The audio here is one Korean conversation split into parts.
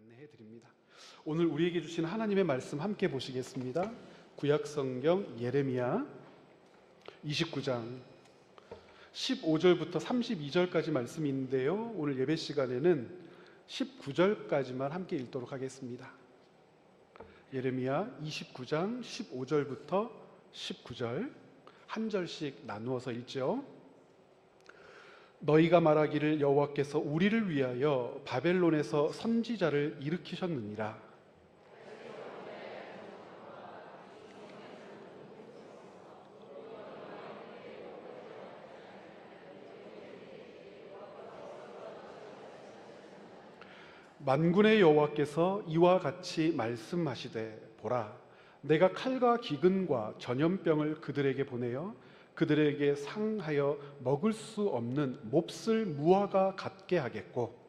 안내해 드립니다. 오늘 우리에게 주신 하나님의 말씀 함께 보시겠습니다. 구약성경 예레미야 29장 15절부터 32절까지 말씀이 있는데요, 오늘 예배 시간에는 19절까지만 함께 읽도록 하겠습니다. 예레미야 29장 15절부터 19절 한 절씩 나누어서 읽죠. 너희가 말하기를 여호와께서 우리를 위하여 바벨론에서 선지자를 일으키셨느니라. 만군의 여호와께서 이와 같이 말씀하시되, 보라, 내가 칼과 기근과 전염병을 그들에게 보내어 그들에게 상하여 먹을 수 없는 몹쓸 무화과 같게 하겠고,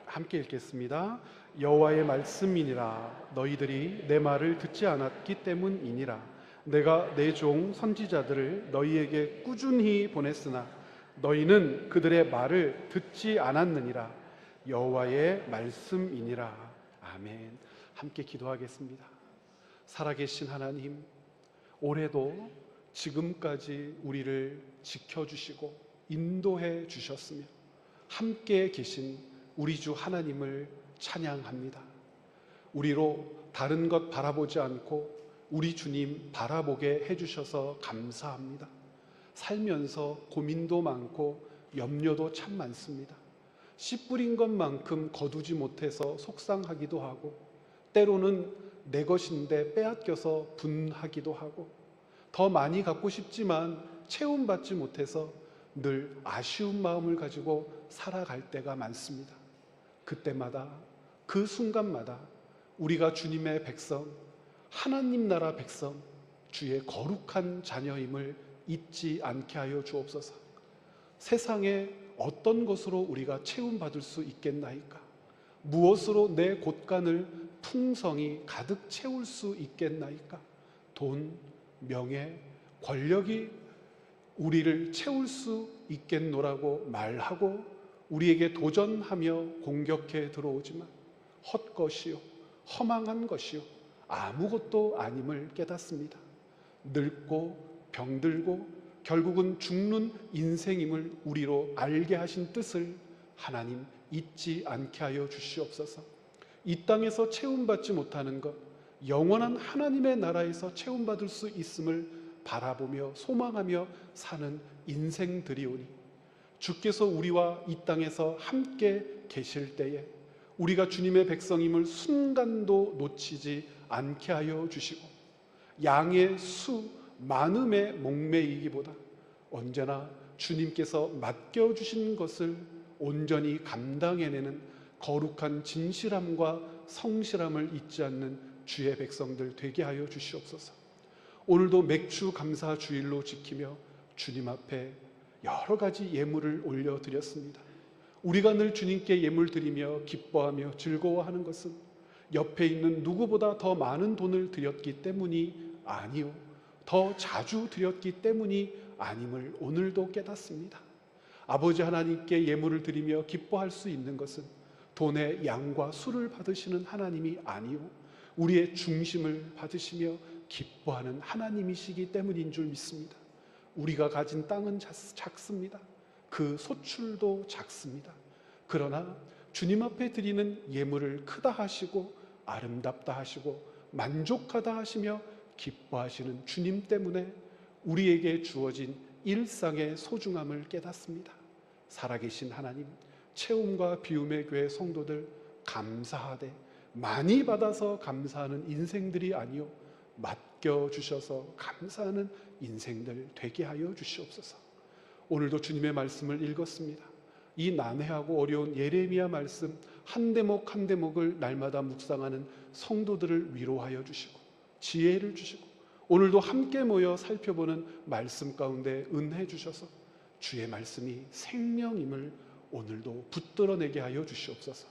함께 읽겠습니다. 여호와의 말씀이니라. 너희들이 내 말을 듣지 않았기 때문이니라. 내가 내 종 선지자들을 너희에게 꾸준히 보냈으나 너희는 그들의 말을 듣지 않았느니라. 여호와의 말씀이니라. 아멘. 함께 기도하겠습니다. 살아계신 하나님, 올해도 지금까지 우리를 지켜주시고 인도해 주셨으며 함께 계신 우리 주 하나님을 찬양합니다. 우리로 다른 것 바라보지 않고 우리 주님 바라보게 해주셔서 감사합니다. 살면서 고민도 많고 염려도 참 많습니다. 씨 뿌린 것만큼 거두지 못해서 속상하기도 하고, 때로는 내 것인데 빼앗겨서 분하기도 하고, 더 많이 갖고 싶지만 채움받지 못해서 늘 아쉬운 마음을 가지고 살아갈 때가 많습니다. 그때마다, 그 순간마다 우리가 주님의 백성, 하나님 나라 백성, 주의 거룩한 자녀임을 잊지 않게 하여 주옵소서. 세상에 어떤 것으로 우리가 채움받을 수 있겠나이까? 무엇으로 내 곳간을 풍성히 가득 채울 수 있겠나이까? 돈, 명예, 권력이 우리를 채울 수 있겠노라고 말하고 우리에게 도전하며 공격해 들어오지만 헛것이요, 허망한 것이요, 아무것도 아님을 깨닫습니다. 늙고 병들고 결국은 죽는 인생임을 우리로 알게 하신 뜻을 하나님 잊지 않게 하여 주시옵소서. 이 땅에서 채움받지 못하는 것, 영원한 하나님의 나라에서 채움받을 수 있음을 바라보며 소망하며 사는 인생들이오니, 주께서 우리와 이 땅에서 함께 계실 때에 우리가 주님의 백성임을 순간도 놓치지 않게 하여 주시고, 양의 수 많음에 목매이기보다 언제나 주님께서 맡겨주신 것을 온전히 감당해내는 거룩한 진실함과 성실함을 잊지 않는 주의 백성들 되게 하여 주시옵소서. 오늘도 맥주 감사 주일로 지키며 주님 앞에 여러 가지 예물을 올려드렸습니다. 우리가 늘 주님께 예물 드리며 기뻐하며 즐거워하는 것은 옆에 있는 누구보다 더 많은 돈을 드렸기 때문이 아니요, 더 자주 드렸기 때문이 아님을 오늘도 깨닫습니다. 아버지 하나님께 예물을 드리며 기뻐할 수 있는 것은 돈의 양과 수를 받으시는 하나님이 아니요, 우리의 중심을 받으시며 기뻐하는 하나님이시기 때문인 줄 믿습니다. 우리가 가진 땅은 작습니다. 그 소출도 작습니다. 그러나 주님 앞에 드리는 예물을 크다 하시고 아름답다 하시고 만족하다 하시며 기뻐하시는 주님 때문에 우리에게 주어진 일상의 소중함을 깨닫습니다. 살아계신 하나님, 채움과 비움의 교회 성도들 감사하되 많이 받아서 감사하는 인생들이 아니요, 맡겨주셔서 감사하는 인생들 되게 하여 주시옵소서. 오늘도 주님의 말씀을 읽었습니다. 이 난해하고 어려운 예레미야 말씀 한 대목 한 대목을 날마다 묵상하는 성도들을 위로하여 주시고 지혜를 주시고, 오늘도 함께 모여 살펴보는 말씀 가운데 은혜 주셔서 주의 말씀이 생명임을 오늘도 붙들어내게 하여 주시옵소서.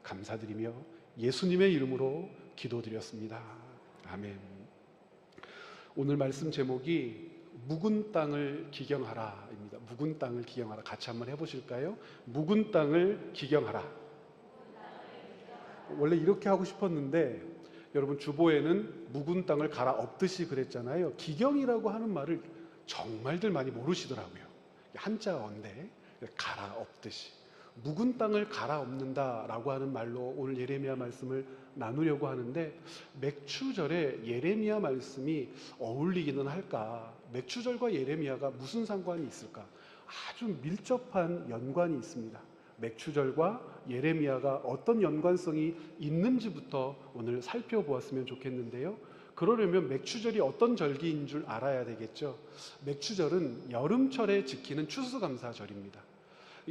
감사드리며 예수님의 이름으로 기도드렸습니다. 아멘. 오늘 말씀 제목이 묵은 땅을 기경하라입니다. 묵은 땅을 기경하라. 같이 한번 해보실까요? 묵은 땅을 기경하라. 원래 이렇게 하고 싶었는데 여러분, 주보에는 묵은 땅을 갈아엎듯이 그랬잖아요. 기경이라고 하는 말을 정말들 많이 모르시더라고요. 한자어인데 갈아엎듯이, 묵은 땅을 갈아엎는다라고 하는 말로 오늘 예레미야 말씀을 나누려고 하는데, 맥추절에 예레미야 말씀이 어울리기는 할까? 맥추절과 예레미야가 무슨 상관이 있을까? 아주 밀접한 연관이 있습니다. 맥추절과 예레미야가 어떤 연관성이 있는지부터 오늘 살펴보았으면 좋겠는데요. 그러려면 맥추절이 어떤 절기인 줄 알아야 되겠죠. 맥추절은 여름철에 지키는 추수감사절입니다.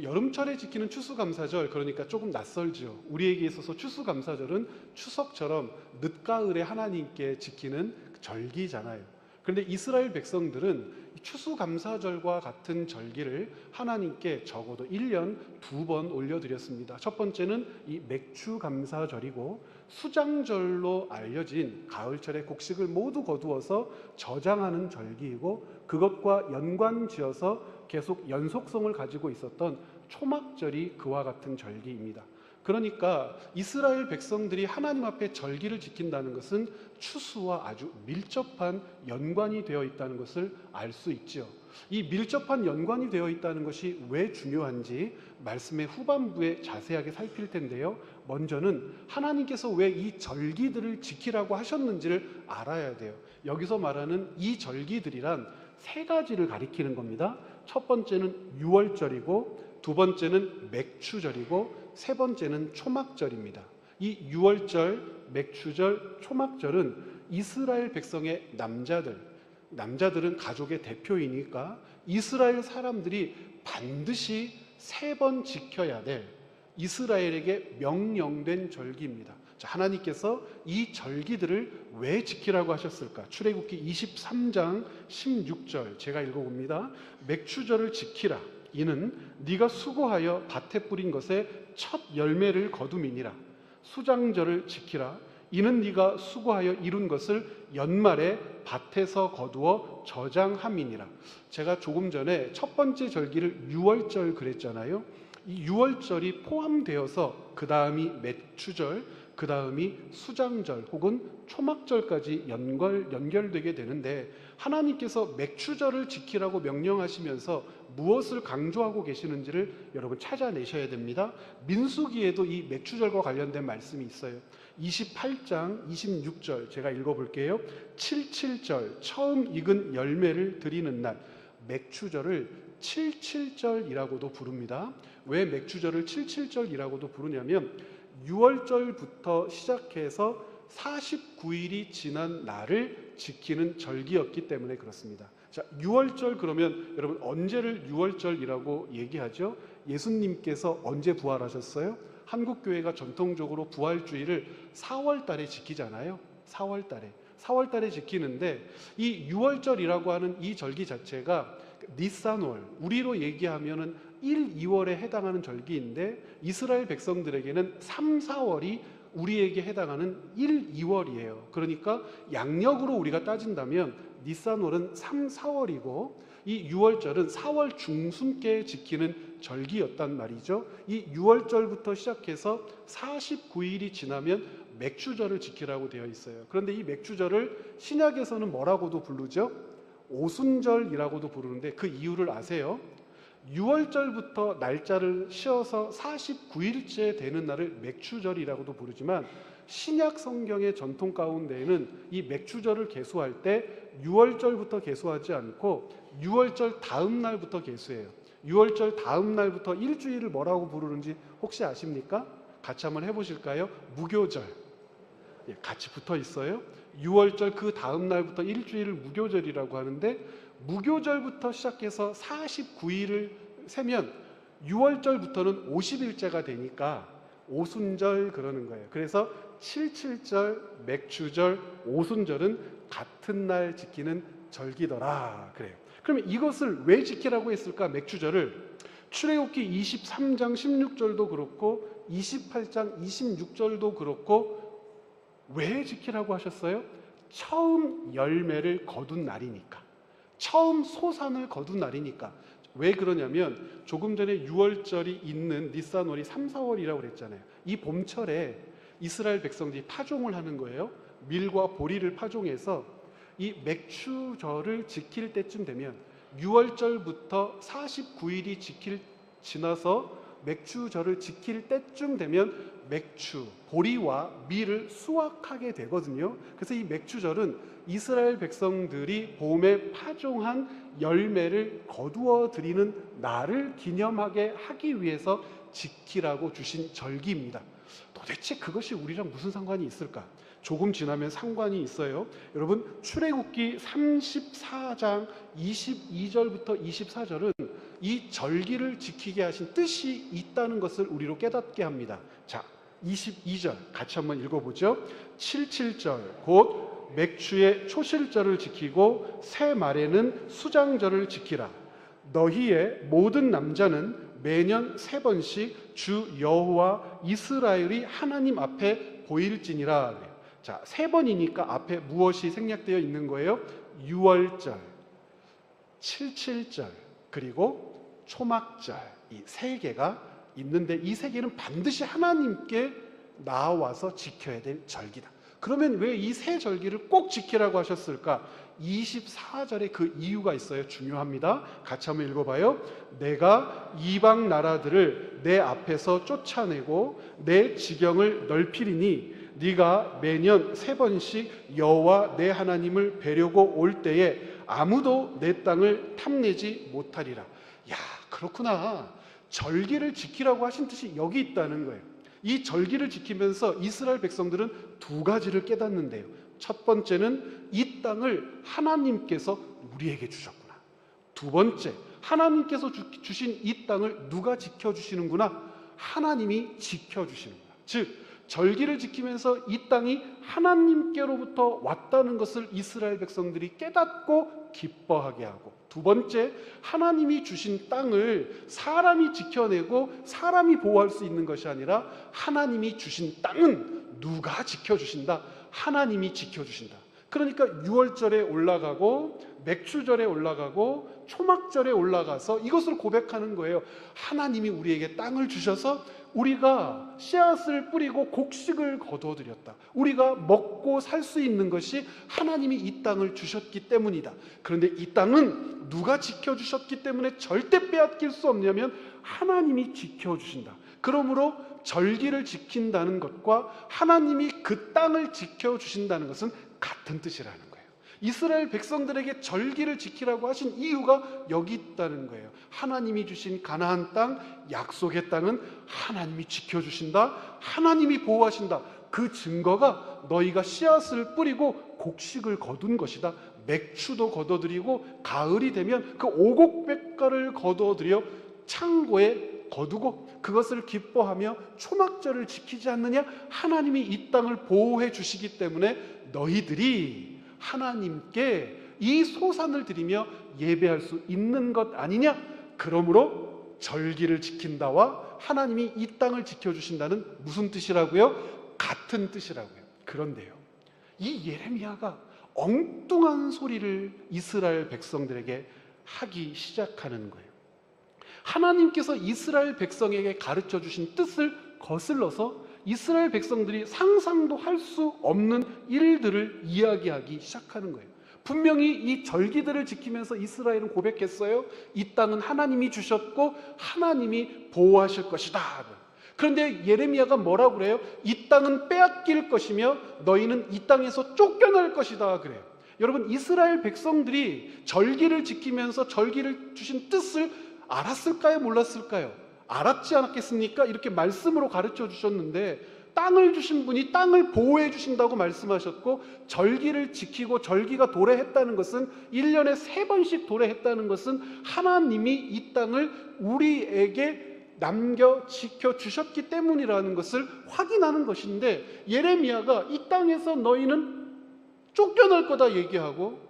여름철에 지키는 추수감사절, 그러니까 조금 낯설죠. 우리에게 있어서 추수감사절은 추석처럼 늦가을에 하나님께 지키는 절기잖아요. 그런데 이스라엘 백성들은 추수감사절과 같은 절기를 하나님께 적어도 1년 2번 올려드렸습니다. 첫 번째는 이 맥추감사절이고, 수장절로 알려진 가을철에 곡식을 모두 거두어서 저장하는 절기이고, 그것과 연관지어서 계속 연속성을 가지고 있었던 초막절이 그와 같은 절기입니다. 그러니까 이스라엘 백성들이 하나님 앞에 절기를 지킨다는 것은 추수와 아주 밀접한 연관이 되어 있다는 것을 알 수 있죠. 이 밀접한 연관이 되어 있다는 것이 왜 중요한지 말씀의 후반부에 자세하게 살필 텐데요. 먼저는 하나님께서 왜 이 절기들을 지키라고 하셨는지를 알아야 돼요. 여기서 말하는 이 절기들이란 세 가지를 가리키는 겁니다. 첫 번째는 유월절이고, 두 번째는 맥추절이고, 세 번째는 초막절입니다. 이 유월절, 맥추절, 초막절은 이스라엘 백성의 남자들은 가족의 대표이니까 이스라엘 사람들이 반드시 3번 지켜야 될 이스라엘에게 명령된 절기입니다. 자, 하나님께서 이 절기들을 왜 지키라고 하셨을까? 출애굽기 23장 16절 제가 읽어봅니다. 맥추절을 지키라. 이는 네가 수고하여 밭에 뿌린 것의 첫 열매를 거둠이니라. 수장절을 지키라. 이는 네가 수고하여 이룬 것을 연말에 밭에서 거두어 저장함이니라. 제가 조금 전에 첫 번째 절기를 유월절 그랬잖아요. 이 유월절이 포함되어서 그 다음이 맥추절, 그 다음이 수장절 혹은 초막절까지 연결되게 되는데, 하나님께서 맥추절을 지키라고 명령하시면서 무엇을 강조하고 계시는지를 여러분 찾아내셔야 됩니다. 민수기에도 이 맥추절과 관련된 말씀이 있어요. 28장 26절 제가 읽어볼게요. 77절 처음 익은 열매를 드리는 날, 맥추절을 77절이라고도 부릅니다. 왜 맥추절을 77절이라고도 부르냐면 6월절부터 시작해서 49일이 지난 날을 지키는 절기였기 때문에 그렇습니다. 자, 6월절 그러면 여러분 언제를 6월절이라고 얘기하죠? 예수님께서 언제 부활하셨어요? 한국교회가 전통적으로 부활주일을 4월 달에 지키잖아요. 4월 달에 지키는데, 이 6월절이라고 하는 이 절기 자체가 니산월, 우리로 얘기하면은 1, 2월에 해당하는 절기인데, 이스라엘 백성들에게는 3, 4월이 우리에게 해당하는 1, 2월이에요. 그러니까 양력으로 우리가 따진다면 니산월은 3, 4월이고 이 6월절은 4월 중순께 지키는 절기였단 말이죠. 이 6월절부터 시작해서 49일이 지나면 맥추절을 지키라고 되어 있어요. 그런데 이 맥추절을 신약에서는 뭐라고도 부르죠? 오순절이라고도 부르는데 그 이유를 아세요? 6월절부터 날짜를 쉬어서 49일째 되는 날을 맥추절이라고도 부르지만, 신약 성경의 전통 가운데에는 이 맥추절을 계수할 때 6월절부터 계수하지 않고 6월절 다음 날부터 계수해요. 6월절 다음 날부터 일주일을 뭐라고 부르는지 혹시 아십니까? 같이 한번 해보실까요? 무교절. 같이 붙어 있어요. 6월절 그 다음 날부터 일주일을 무교절이라고 하는데, 무교절부터 시작해서 49일을 세면 6월절부터는 50일째가 되니까 오순절 그러는 거예요. 그래서 77절, 맥추절, 오순절은 같은 날 지키는 절기더라 그래요. 그러면 이것을 왜 지키라고 했을까? 맥추절을 출애굽기 23장 16절도 그렇고 28장 26절도 그렇고 왜 지키라고 하셨어요? 처음 열매를 거둔 날이니까, 처음 소산을 거둔 날이니까. 왜 그러냐면 조금 전에 6월절이 있는 니산월이 3, 4월이라고 그랬잖아요. 이 봄철에 이스라엘 백성들이 파종을 하는 거예요. 밀과 보리를 파종해서 이 맥추절을 지킬 때쯤 되면 6월절부터 49일이 지나서 맥추절을 지킬 때쯤 되면 맥추, 보리와 밀을 수확하게 되거든요. 그래서 이 맥추절은 이스라엘 백성들이 봄에 파종한 열매를 거두어 드리는 날을 기념하게 하기 위해서 지키라고 주신 절기입니다. 도대체 그것이 우리랑 무슨 상관이 있을까? 조금 지나면 상관이 있어요. 여러분, 출애굽기 34장 22절부터 24절은 이 절기를 지키게 하신 뜻이 있다는 것을 우리로 깨닫게 합니다. 자, 22절 같이 한번 읽어보죠. 77절 곧 맥추의 초실절을 지키고 새 말에는 수장절을 지키라. 너희의 모든 남자는 매년 3번씩 주 여호와 이스라엘이 하나님 앞에 보일지니라. 자, 3번이니까 앞에 무엇이 생략되어 있는 거예요? 6월절, 77절, 그리고 초막절, 이 3개가 있는데 이 3개는 반드시 하나님께 나와서 지켜야 될 절기다. 그러면 왜 이 3절기를 꼭 지키라고 하셨을까? 24절에 그 이유가 있어요. 중요합니다. 같이 한번 읽어봐요. 내가 이방 나라들을 내 앞에서 쫓아내고 내 지경을 넓히리니 네가 매년 3번씩 여호와 내 하나님을 뵈려고 올 때에 아무도 내 땅을 탐내지 못하리라. 야, 그렇구나. 절기를 지키라고 하신 뜻이 여기 있다는 거예요. 이 절기를 지키면서 이스라엘 백성들은 2가지를 깨닫는데요. 첫 번째는 이 땅을 하나님께서 우리에게 주셨구나. 2번째, 하나님께서 주신 이 땅을 누가 지켜주시는구나? 하나님이 지켜주시는구나. 즉, 절기를 지키면서 이 땅이 하나님께로부터 왔다는 것을 이스라엘 백성들이 깨닫고 기뻐하게 하고, 2번째, 하나님이 주신 땅을 사람이 지켜내고 사람이 보호할 수 있는 것이 아니라 하나님이 주신 땅은 누가 지켜주신다? 하나님이 지켜주신다. 그러니까 6월절에 올라가고 맥추절에 올라가고 초막절에 올라가서 이것을 고백하는 거예요. 하나님이 우리에게 땅을 주셔서 우리가 씨앗을 뿌리고 곡식을 거둬들였다. 우리가 먹고 살 수 있는 것이 하나님이 이 땅을 주셨기 때문이다. 그런데 이 땅은 누가 지켜주셨기 때문에 절대 빼앗길 수 없냐면 하나님이 지켜주신다. 그러므로 절기를 지킨다는 것과 하나님이 그 땅을 지켜주신다는 것은 같은 뜻이라는 거예요. 이스라엘 백성들에게 절기를 지키라고 하신 이유가 여기 있다는 거예요. 하나님이 주신 가나안 땅, 약속의 땅은 하나님이 지켜주신다. 하나님이 보호하신다. 그 증거가 너희가 씨앗을 뿌리고 곡식을 거둔 것이다. 맥추도 거둬들이고 가을이 되면 그 오곡백과를 거둬들여 창고에 거두고 그것을 기뻐하며 초막절을 지키지 않느냐? 하나님이 이 땅을 보호해 주시기 때문에 너희들이 하나님께 이 소산을 드리며 예배할 수 있는 것 아니냐? 그러므로 절기를 지킨다와 하나님이 이 땅을 지켜주신다는 무슨 뜻이라고요? 같은 뜻이라고요. 그런데요, 이 예레미야가 엉뚱한 소리를 이스라엘 백성들에게 하기 시작하는 거예요. 하나님께서 이스라엘 백성에게 가르쳐 주신 뜻을 거슬러서 이스라엘 백성들이 상상도 할 수 없는 일들을 이야기하기 시작하는 거예요. 분명히 이 절기들을 지키면서 이스라엘은 고백했어요. 이 땅은 하나님이 주셨고 하나님이 보호하실 것이다. 그런데 예레미야가 뭐라고 그래요? 이 땅은 빼앗길 것이며 너희는 이 땅에서 쫓겨날 것이다 그래요. 여러분, 이스라엘 백성들이 절기를 지키면서 절기를 주신 뜻을 알았을까요? 몰랐을까요? 알았지 않았겠습니까? 이렇게 말씀으로 가르쳐 주셨는데 땅을 주신 분이 땅을 보호해 주신다고 말씀하셨고, 절기를 지키고 절기가 도래했다는 것은 1년에 3번씩 도래했다는 것은 하나님이 이 땅을 우리에게 남겨 지켜 주셨기 때문이라는 것을 확인하는 것인데, 예레미야가 이 땅에서 너희는 쫓겨날 거다 얘기하고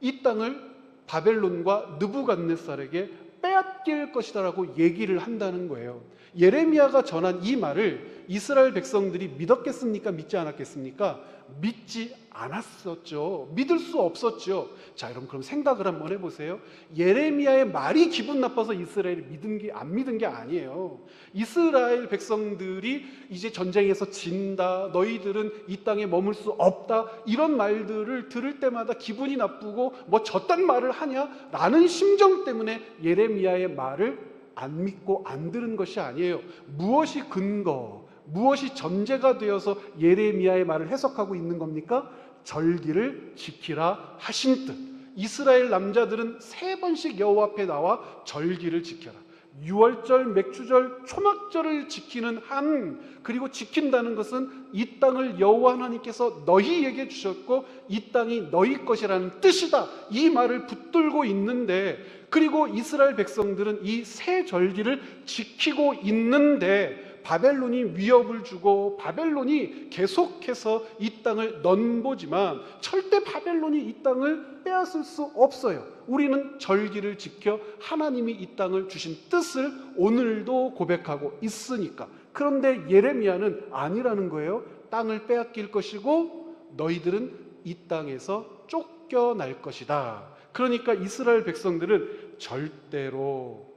이 땅을 바벨론과 느부갓네살에게 빼앗길 것이다라고 얘기를 한다는 거예요. 예레미야가 전한 이 말을 이스라엘 백성들이 믿었겠습니까? 믿지 않았겠습니까? 믿지 않았었죠. 믿을 수 없었죠. 자, 여러분 그럼 생각을 한번 해보세요. 예레미야의 말이 기분 나빠서 이스라엘이 안 믿은 게 아니에요. 이스라엘 백성들이 이제 전쟁에서 진다, 너희들은 이 땅에 머물 수 없다, 이런 말들을 들을 때마다 기분이 나쁘고 뭐 저딴 말을 하냐라는 심정 때문에 예레미야의 말을 안 믿고 안 들은 것이 아니에요. 무엇이 근거, 무엇이 전제가 되어서 예레미야의 말을 해석하고 있는 겁니까? 절기를 지키라 하신 뜻. 이스라엘 남자들은 3번씩 여호와 앞에 나와 절기를 지켜라. 유월절, 맥주절, 초막절을 지키는 한, 그리고 지킨다는 것은 이 땅을 여호와 하나님께서 너희에게 주셨고 이 땅이 너희 것이라는 뜻이다, 이 말을 붙들고 있는데, 그리고 이스라엘 백성들은 이 새 절기를 지키고 있는데 바벨론이 위협을 주고 바벨론이 계속해서 이 땅을 넘보지만 절대 바벨론이 이 땅을 빼앗을 수 없어요. 우리는 절기를 지켜 하나님이 이 땅을 주신 뜻을 오늘도 고백하고 있으니까. 그런데 예레미야는 아니라는 거예요. 땅을 빼앗길 것이고 너희들은 이 땅에서 쫓겨날 것이다. 그러니까 이스라엘 백성들은 절대로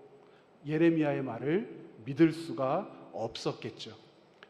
예레미야의 말을 믿을 수가 없었겠죠.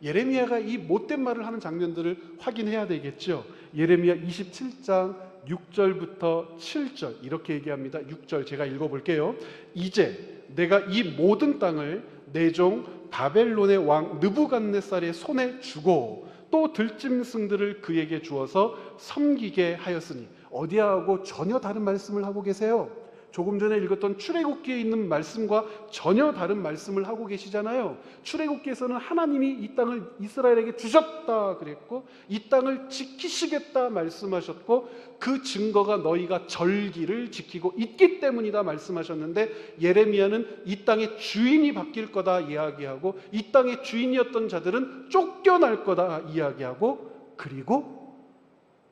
예레미야가 이 못된 말을 하는 장면들을 확인해야 되겠죠. 예레미야 27장 6절부터 7절 이렇게 얘기합니다. 6절 제가 읽어볼게요. 이제 내가 이 모든 땅을 내 종 바벨론의 왕 느부갓네살의 손에 주고 또 들짐승들을 그에게 주어서 섬기게 하였으니, 어디하고 전혀 다른 말씀을 하고 계세요. 조금 전에 읽었던 출애굽기에 있는 말씀과 전혀 다른 말씀을 하고 계시잖아요. 출애굽기에서는 하나님이 이 땅을 이스라엘에게 주셨다 그랬고 이 땅을 지키시겠다 말씀하셨고 그 증거가 너희가 절기를 지키고 있기 때문이다 말씀하셨는데, 예레미야는 이 땅의 주인이 바뀔 거다 이야기하고 이 땅의 주인이었던 자들은 쫓겨날 거다 이야기하고, 그리고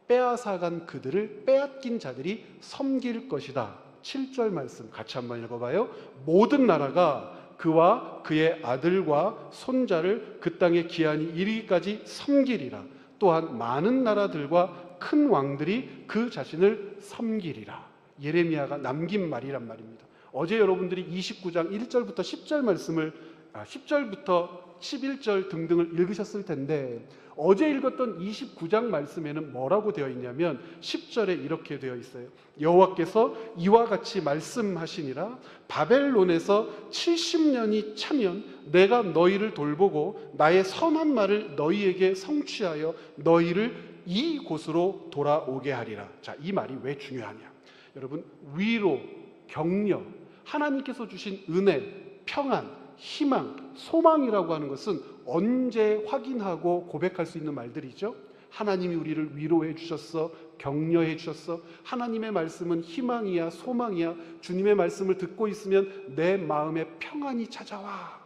빼앗아간 그들을 빼앗긴 자들이 섬길 것이다. 7절 말씀 같이 한번 읽어봐요. 모든 나라가 그와 그의 아들과 손자를 그 땅의 기한이 이르기까지 섬기리라. 또한 많은 나라들과 큰 왕들이 그 자신을 섬기리라. 예레미야가 남긴 말이란 말입니다. 어제 여러분들이 29장 1절부터 10절 말씀을 10절부터 11절 등등을 읽으셨을 텐데, 어제 읽었던 29장 말씀에는 뭐라고 되어 있냐면 10절에 이렇게 되어 있어요. 여호와께서 이와 같이 말씀하시니라. 바벨론에서 70년이 차면 내가 너희를 돌보고 나의 선한 말을 너희에게 성취하여 너희를 이곳으로 돌아오게 하리라. 자, 이 말이 왜 중요하냐? 여러분, 위로, 격려, 하나님께서 주신 은혜, 평안, 희망, 소망이라고 하는 것은 언제 확인하고 고백할 수 있는 말들이죠? 하나님이 우리를 위로해 주셨어, 격려해 주셨어, 하나님의 말씀은 희망이야, 소망이야, 주님의 말씀을 듣고 있으면 내 마음에 평안이 찾아와.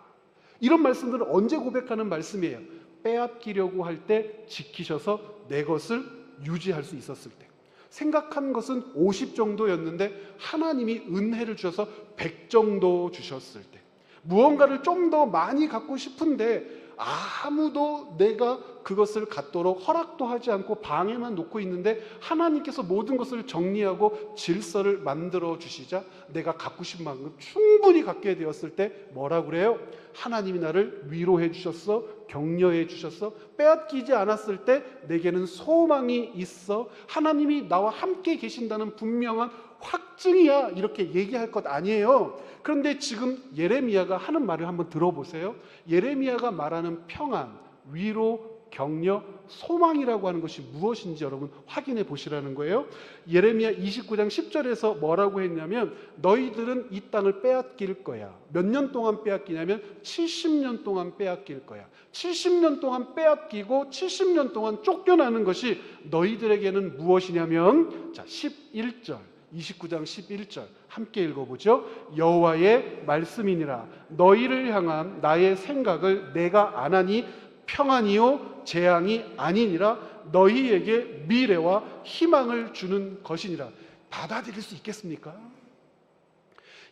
이런 말씀들은 언제 고백하는 말씀이에요? 빼앗기려고 할 때 지키셔서 내 것을 유지할 수 있었을 때. 생각한 것은 50 정도였는데 하나님이 은혜를 주셔서 100 정도 주셨을 때. 무언가를 좀 더 많이 갖고 싶은데 아무도 내가 그것을 갖도록 허락도 하지 않고 방에만 놓고 있는데 하나님께서 모든 것을 정리하고 질서를 만들어 주시자 내가 갖고 싶은 만큼 충분히 갖게 되었을 때 뭐라고 그래요? 하나님이 나를 위로해 주셨어, 격려해 주셨어, 빼앗기지 않았을 때 내게는 소망이 있어, 하나님이 나와 함께 계신다는 분명한 확증이야, 이렇게 얘기할 것 아니에요. 그런데 지금 예레미야가 하는 말을 한번 들어보세요. 예레미야가 말하는 평안, 위로, 격려, 소망이라고 하는 것이 무엇인지 여러분 확인해 보시라는 거예요. 예레미야 29장 10절에서 뭐라고 했냐면 너희들은 이 땅을 빼앗길 거야. 몇 년 동안 빼앗기냐면 70년 동안 빼앗길 거야. 70년 동안 빼앗기고 70년 동안 쫓겨나는 것이 너희들에게는 무엇이냐면, 자, 11절 29장 11절 함께 읽어보죠. 여호와의 말씀이니라. 너희를 향한 나의 생각을 내가 아나니 평안이요 재앙이 아니니라. 너희에게 미래와 희망을 주는 것이니라. 받아들일 수 있겠습니까?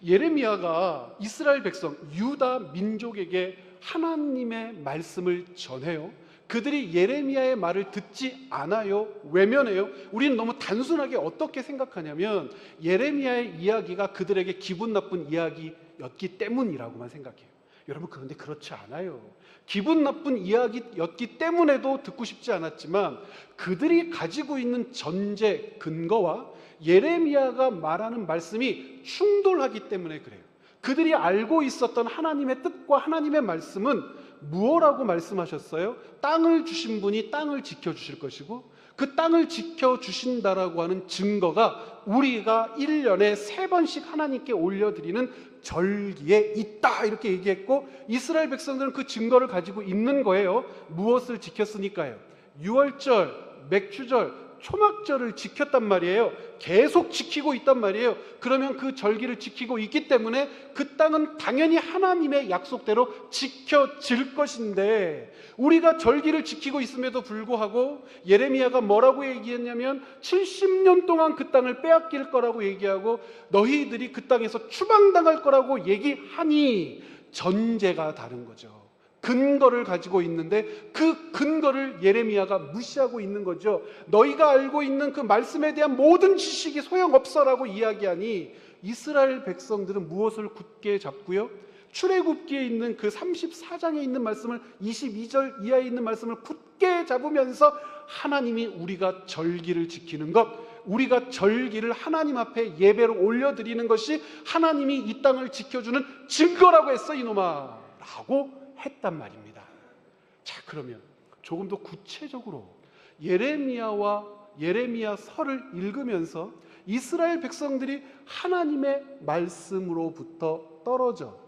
예레미야가 이스라엘 백성, 유다 민족에게 하나님의 말씀을 전해요. 그들이 예레미야의 말을 듣지 않아요. 외면해요. 우리는 너무 단순하게 어떻게 생각하냐면 예레미야의 이야기가 그들에게 기분 나쁜 이야기였기 때문이라고만 생각해요. 여러분, 그런데 그렇지 않아요. 기분 나쁜 이야기였기 때문에도 듣고 싶지 않았지만 그들이 가지고 있는 전제 근거와 예레미야가 말하는 말씀이 충돌하기 때문에 그래요. 그들이 알고 있었던 하나님의 뜻과 하나님의 말씀은 무엇이라고 말씀하셨어요? 땅을 주신 분이 땅을 지켜주실 것이고 그 땅을 지켜주신다라고 하는 증거가 우리가 1년에 3번씩 하나님께 올려드리는 절기에 있다, 이렇게 얘기했고 이스라엘 백성들은 그 증거를 가지고 있는 거예요. 무엇을 지켰으니까요? 유월절, 맥주절, 초막절을 지켰단 말이에요. 계속 지키고 있단 말이에요. 그러면 그 절기를 지키고 있기 때문에 그 땅은 당연히 하나님의 약속대로 지켜질 것인데, 우리가 절기를 지키고 있음에도 불구하고 예레미야가 뭐라고 얘기했냐면 70년 동안 그 땅을 빼앗길 거라고 얘기하고 너희들이 그 땅에서 추방당할 거라고 얘기하니 전제가 다른 거죠. 근거를 가지고 있는데 그 근거를 예레미야가 무시하고 있는 거죠. 너희가 알고 있는 그 말씀에 대한 모든 지식이 소용없어라고 이야기하니 이스라엘 백성들은 무엇을 굳게 잡고요? 출애굽기에 있는 그 34장에 있는 말씀을, 22절 이하에 있는 말씀을 굳게 잡으면서 하나님이 우리가 절기를 지키는 것, 우리가 절기를 하나님 앞에 예배로 올려드리는 것이 하나님이 이 땅을 지켜주는 증거라고 했어 이놈아 라고 했단 말입니다. 자, 그러면 조금 더 구체적으로 예레미야서를 읽으면서 이스라엘 백성들이 하나님의 말씀으로부터 떨어져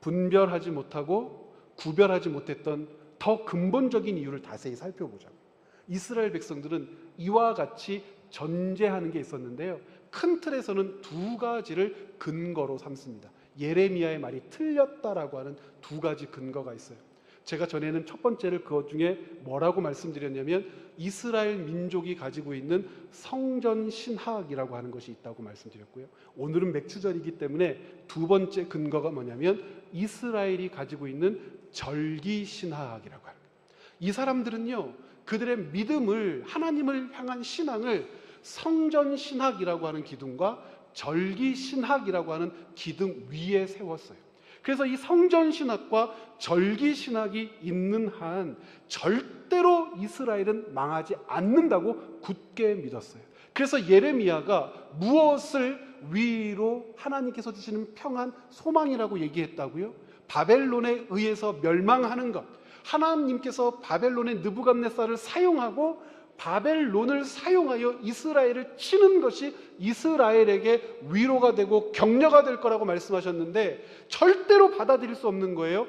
분별하지 못하고 구별하지 못했던 더 근본적인 이유를 자세히 살펴보자고요. 이스라엘 백성들은 이와 같이 전제하는 게 있었는데요, 큰 틀에서는 2가지를 근거로 삼습니다. 예레미야의 말이 틀렸다라고 하는 2가지 근거가 있어요. 제가 전에는 첫 번째를 그것 중에 뭐라고 말씀드렸냐면 이스라엘 민족이 가지고 있는 성전 신학이라고 하는 것이 있다고 말씀드렸고요. 오늘은 맥주절이기 때문에 2번째 근거가 뭐냐면 이스라엘이 가지고 있는 절기 신학이라고 하는 거예요. 이 사람들은요, 그들의 믿음을, 하나님을 향한 신앙을 성전 신학이라고 하는 기둥과 절기 신학이라고 하는 기둥 위에 세웠어요. 그래서 이 성전 신학과 절기 신학이 있는 한 절대로 이스라엘은 망하지 않는다고 굳게 믿었어요. 그래서 예레미야가 무엇을 위로 하나님께서 주시는 평안, 소망이라고 얘기했다고요? 바벨론에 의해서 멸망하는 것, 하나님께서 바벨론의 느부갓네살을 사용하고 바벨론을 사용하여 이스라엘을 치는 것이 이스라엘에게 위로가 되고 격려가 될 거라고 말씀하셨는데 절대로 받아들일 수 없는 거예요.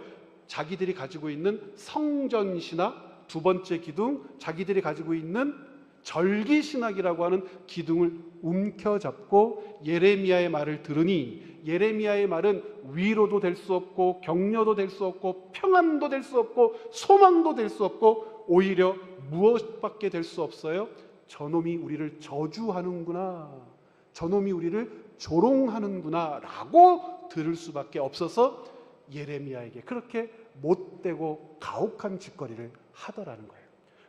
자기들이 가지고 있는 성전신학, 2번째 기둥, 자기들이 가지고 있는 절기신학이라고 하는 기둥을 움켜잡고 예레미야의 말을 들으니 예레미야의 말은 위로도 될 수 없고 격려도 될 수 없고 평안도 될 수 없고 소망도 될 수 없고 오히려 무엇밖에 될 수 없어요? 저놈이 우리를 저주하는구나, 저놈이 우리를 조롱하는구나 라고 들을 수밖에 없어서 예레미야에게 그렇게 못되고 가혹한 짓거리를 하더라는 거예요.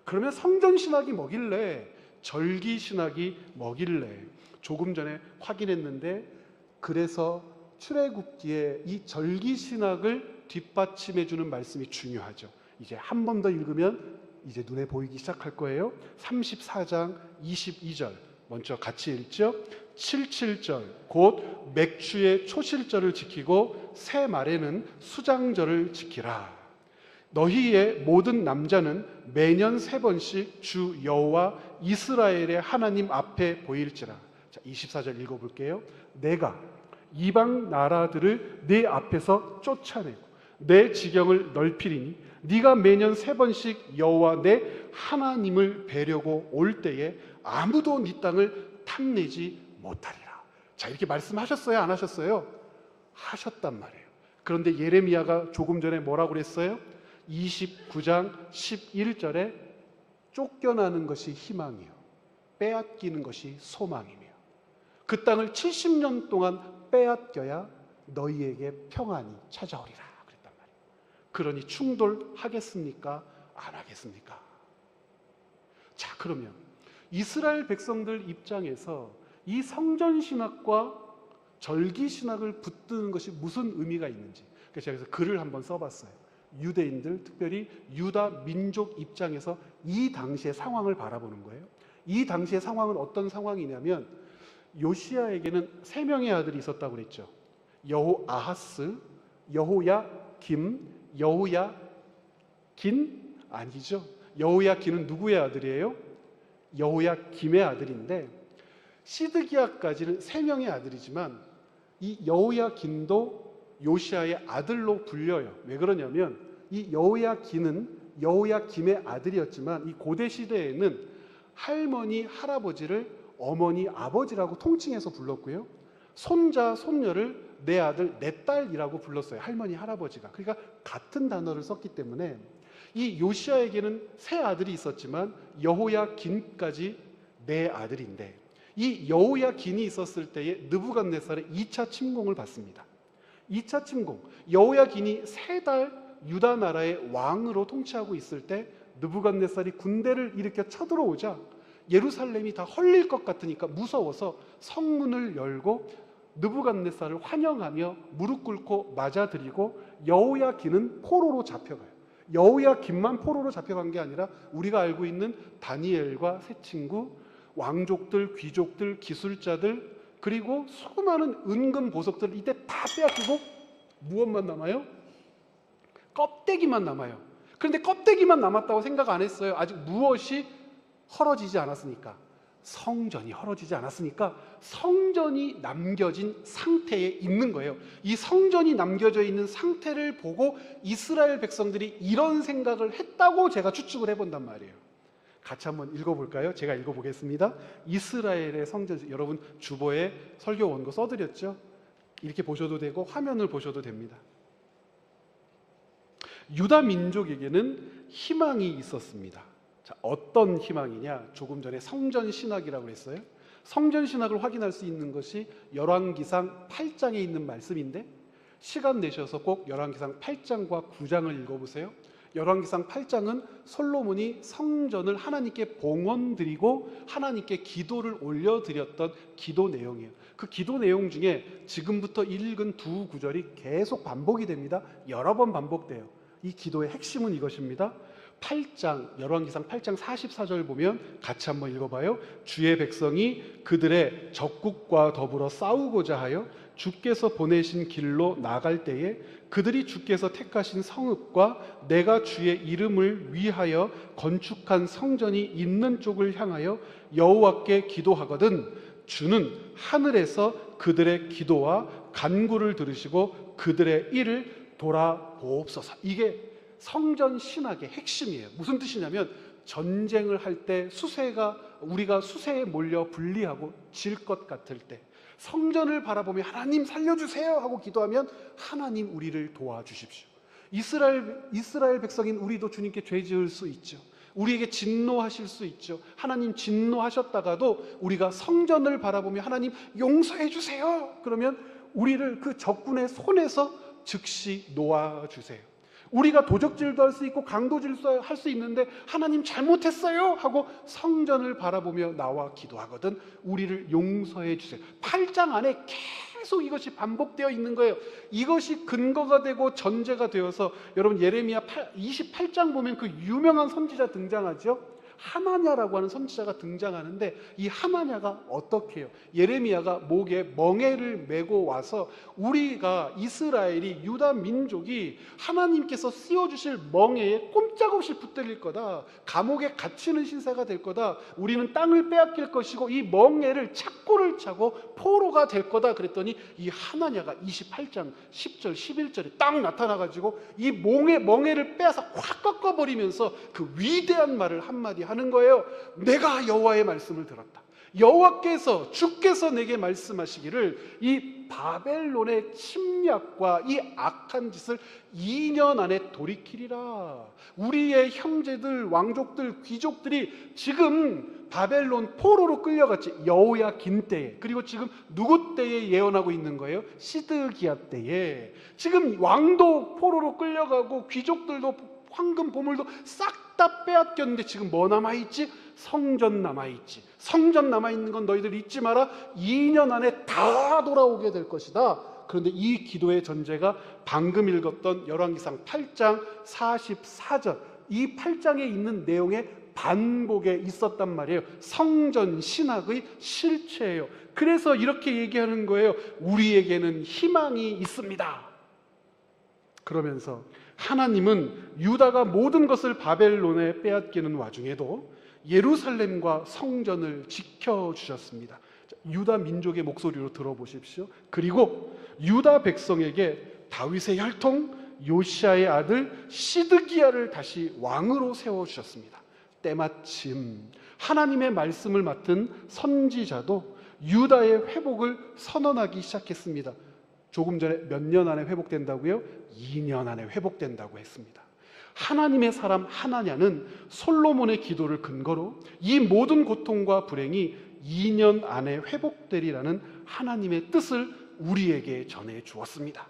그러면 성전신학이 뭐길래, 절기신학이 뭐길래, 조금 전에 확인했는데, 그래서 출애굽기에 이 절기신학을 뒷받침해 주는 말씀이 중요하죠. 이제 한 번 더 읽으면 이제 눈에 보이기 시작할 거예요. 34장 22절 먼저 같이 읽죠. 77절 곧 맥주의 초실절을 지키고 새 말에는 수장절을 지키라. 너희의 모든 남자는 매년 3번씩 주 여호와 이스라엘의 하나님 앞에 보일지라. 자, 24절 읽어볼게요. 내가 이방 나라들을 네 앞에서 쫓아내고 내 지경을 넓히리니 네가 매년 3번씩 여호와 내 하나님을 뵈려고 올 때에 아무도 네 땅을 탐내지 못하리라. 자, 이렇게 말씀하셨어요? 안 하셨어요? 하셨단 말이에요. 그런데 예레미야가 조금 전에 뭐라고 그랬어요? 29장 11절에 쫓겨나는 것이 희망이요 빼앗기는 것이 소망이며 그 땅을 70년 동안 빼앗겨야 너희에게 평안이 찾아오리라 그랬단 말이에요. 그러니 충돌하겠습니까? 안 하겠습니까? 자, 그러면 이스라엘 백성들 입장에서 이 성전신학과 절기신학을 붙드는 것이 무슨 의미가 있는지, 그래서 제가 글을 한번 써봤어요. 유대인들, 특별히 유다 민족 입장에서 이 당시의 상황을 바라보는 거예요. 이 당시의 상황은 어떤 상황이냐면, 요시야에게는 3명의 아들이 있었다고 그랬죠. 여호아하스, 여호야김, 여호야긴 아니죠. 여호야긴은 누구의 아들이에요? 여호야김의 아들인데, 시드기야까지는 3명의 아들이지만 이 여호야긴도 요시야의 아들로 불려요. 왜 그러냐면 이 여호야긴은 여호야김의 아들이었지만 이 고대 시대에는 할머니, 할아버지를 어머니, 아버지라고 통칭해서 불렀고요. 손자, 손녀를 내 아들, 내 딸이라고 불렀어요. 할머니, 할아버지가. 그러니까 같은 단어를 썼기 때문에 이 요시야에게는 3 아들이 있었지만 여호야긴까지 4 아들인데, 이 여호야긴이 있었을 때에 느부갓네살의 2차 침공을 받습니다. 2차 침공, 여호야긴이 3달 유다 나라의 왕으로 통치하고 있을 때 느부갓네살이 군대를 일으켜 쳐들어오자 예루살렘이 다 헐릴 것 같으니까 무서워서 성문을 열고 느부갓네살을 환영하며 무릎 꿇고 맞아들이고, 여호야긴은 포로로 잡혀가요. 여호야긴만 포로로 잡혀간 게 아니라 우리가 알고 있는 다니엘과 세 친구, 왕족들, 귀족들, 기술자들, 그리고 수많은 은금 보석들을 이때 다 빼앗기고 무엇만 남아요? 껍데기만 남아요. 그런데 껍데기만 남았다고 생각 안 했어요. 아직 무엇이 헐어지지 않았으니까, 성전이 헐어지지 않았으니까 성전이 남겨진 상태에 있는 거예요. 이 성전이 남겨져 있는 상태를 보고 이스라엘 백성들이 이런 생각을 했다고 제가 추측을 해본단 말이에요. 같이 한번 읽어볼까요? 제가 읽어보겠습니다. 이스라엘의 성전, 여러분 주보에 설교 원고 써드렸죠? 이렇게 보셔도 되고 화면을 보셔도 됩니다. 유다 민족에게는 희망이 있었습니다. 자, 어떤 희망이냐? 조금 전에 성전신학이라고 했어요. 성전신학을 확인할 수 있는 것이 열왕기상 8장에 있는 말씀인데, 시간 내셔서 꼭 열왕기상 8장과 9장을 읽어보세요. 열왕기상 8장은 솔로몬이 성전을 하나님께 봉헌드리고 하나님께 기도를 올려드렸던 기도 내용이에요. 그 기도 내용 중에 지금부터 읽은 2 구절이 계속 반복이 됩니다. 여러 번 반복돼요. 이 기도의 핵심은 이것입니다. 8장, 열왕기상 8장 44절 보면 같이 한번 읽어봐요. 주의 백성이 그들의 적국과 더불어 싸우고자 하여 주께서 보내신 길로 나갈 때에 그들이 주께서 택하신 성읍과 내가 주의 이름을 위하여 건축한 성전이 있는 쪽을 향하여 여호와께 기도하거든 주는 하늘에서 그들의 기도와 간구를 들으시고 그들의 일을 돌아보옵소서. 이게 성전 신학의 핵심이에요. 무슨 뜻이냐면, 전쟁을 할 때 우리가 수세에 몰려 분리하고 질 것 같을 때 성전을 바라보며 하나님 살려주세요 하고 기도하면 하나님 우리를 도와주십시오. 이스라엘 백성인 우리도 주님께 죄 지을 수 있죠. 우리에게 진노하실 수 있죠. 하나님 진노하셨다가도 우리가 성전을 바라보며 하나님 용서해 주세요 그러면 우리를 그 적군의 손에서 즉시 놓아주세요. 우리가 도적질도 할 수 있고 강도질도 할 수 있는데 하나님 잘못했어요 하고 성전을 바라보며 나와 기도하거든 우리를 용서해 주세요. 8장 안에 계속 이것이 반복되어 있는 거예요. 이것이 근거가 되고 전제가 되어서, 여러분 예레미야 28장 보면 그 유명한 선지자 등장하죠. 하나냐라고 하는 선지자가 등장하는데, 이 하나냐가 어떻게 해요? 예레미야가 목에 멍에를 메고 와서 우리가 이스라엘이, 유다 민족이 하나님께서 씌워주실 멍에에 꼼짝없이 붙들릴 거다, 감옥에 갇히는 신세가 될 거다, 우리는 땅을 빼앗길 것이고 이 멍에를 착고를 차고 포로가 될 거다 그랬더니, 이 하나냐가 28장 10절 11절에 딱 나타나가지고 이 멍에를 빼앗아 확 꺾어버리면서 그 위대한 말을 한마디 하는 거예요. 내가 여호와의 말씀을 들었다. 여호와께서, 주께서 내게 말씀하시기를 이 바벨론의 침략과 이 악한 짓을 2년 안에 돌이키리라. 우리의 형제들, 왕족들, 귀족들이 지금 바벨론 포로로 끌려갔지. 여호야긴 때에. 그리고 지금 누구 때에 예언하고 있는 거예요? 시드기야 때에. 지금 왕도 포로로 끌려가고 귀족들도 황금 보물도 싹 다 빼앗겼는데 지금 뭐 남아있지? 성전 남아있지. 성전 남아있는 건 너희들 잊지 마라. 2년 안에 다 돌아오게 될 것이다. 그런데 이 기도의 전제가 방금 읽었던 열왕기상 8장 44절, 이 8장에 있는 내용의 반복에 있었단 말이에요. 성전 신학의 실체예요. 그래서 이렇게 얘기하는 거예요. 우리에게는 희망이 있습니다. 그러면서 하나님은 유다가 모든 것을 바벨론에 빼앗기는 와중에도 예루살렘과 성전을 지켜주셨습니다. 유다 민족의 목소리로 들어보십시오. 그리고 유다 백성에게 다윗의 혈통 요시아의 아들 시드기야를 다시 왕으로 세워주셨습니다. 때마침 하나님의 말씀을 맡은 선지자도 유다의 회복을 선언하기 시작했습니다. 조금 전에 몇 년 안에 회복된다고요? 2년 안에 회복된다고 했습니다. 하나님의 사람 하나냐는 솔로몬의 기도를 근거로 이 모든 고통과 불행이 2년 안에 회복되리라는 하나님의 뜻을 우리에게 전해 주었습니다.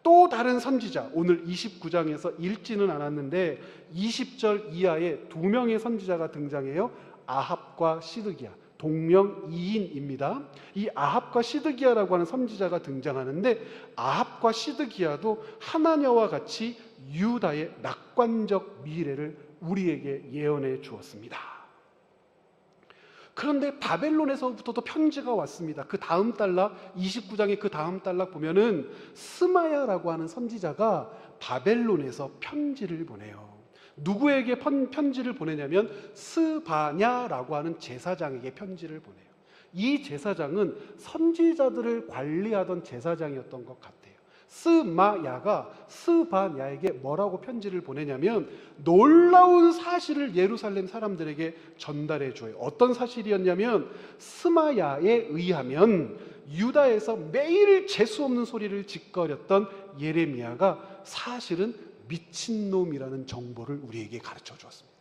또 다른 선지자, 오늘 29장에서 읽지는 않았는데 20절 이하에 2명의 선지자가 등장해요. 아합과 시드기야, 동명이인입니다. 이 아합과 시드기야라고 하는 선지자가 등장하는데 아합과 시드기야도 하나냐와 같이 유다의 낙관적 미래를 우리에게 예언해 주었습니다. 그런데 바벨론에서부터도 편지가 왔습니다. 그 다음 단락, 29장의 그 다음 단락 보면은 스마야라고 하는 선지자가 바벨론에서 편지를 보내요. 누구에게 편지를 보내냐면 스바냐라고 하는 제사장에게 편지를 보내요. 이 제사장은 선지자들을 관리하던 제사장이었던 것 같아요. 스마야가 스바냐에게 뭐라고 편지를 보내냐면 놀라운 사실을 예루살렘 사람들에게 전달해 줘요. 어떤 사실이었냐면 스마야에 의하면 유다에서 매일 재수없는 소리를 짓거렸던 예레미야가 사실은 미친놈이라는 정보를 우리에게 가르쳐 주었습니다.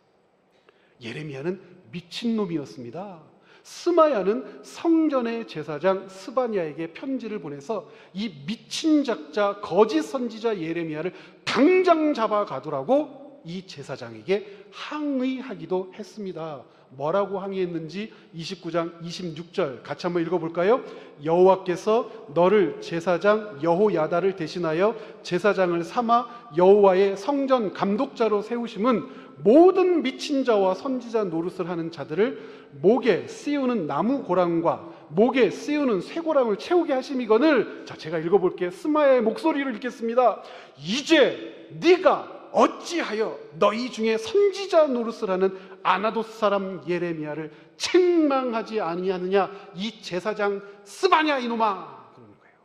예레미야는 미친놈이었습니다. 스마야는 성전의 제사장 스바냐에게 편지를 보내서 이 미친 작자 거짓 선지자 예레미야를 당장 잡아가두라고 이 제사장에게 항의하기도 했습니다. 뭐라고 항의했는지 29장 26절 같이 한번 읽어볼까요? 여호와께서 너를 제사장 여호야다를 대신하여 제사장을 삼아 여호와의 성전 감독자로 세우심은 모든 미친 자와 선지자 노릇을 하는 자들을 목에 씌우는 나무 고랑과 목에 씌우는 쇠고랑을 채우게 하심이거늘. 자, 제가 읽어볼게요. 스마야의 목소리를 읽겠습니다. 이제 네가 어찌하여 너희 중에 선지자 노릇을 하는 아나돗 사람 예레미야를 책망하지 아니하느냐, 이 제사장 스바냐 이놈아. 그러는 거예요.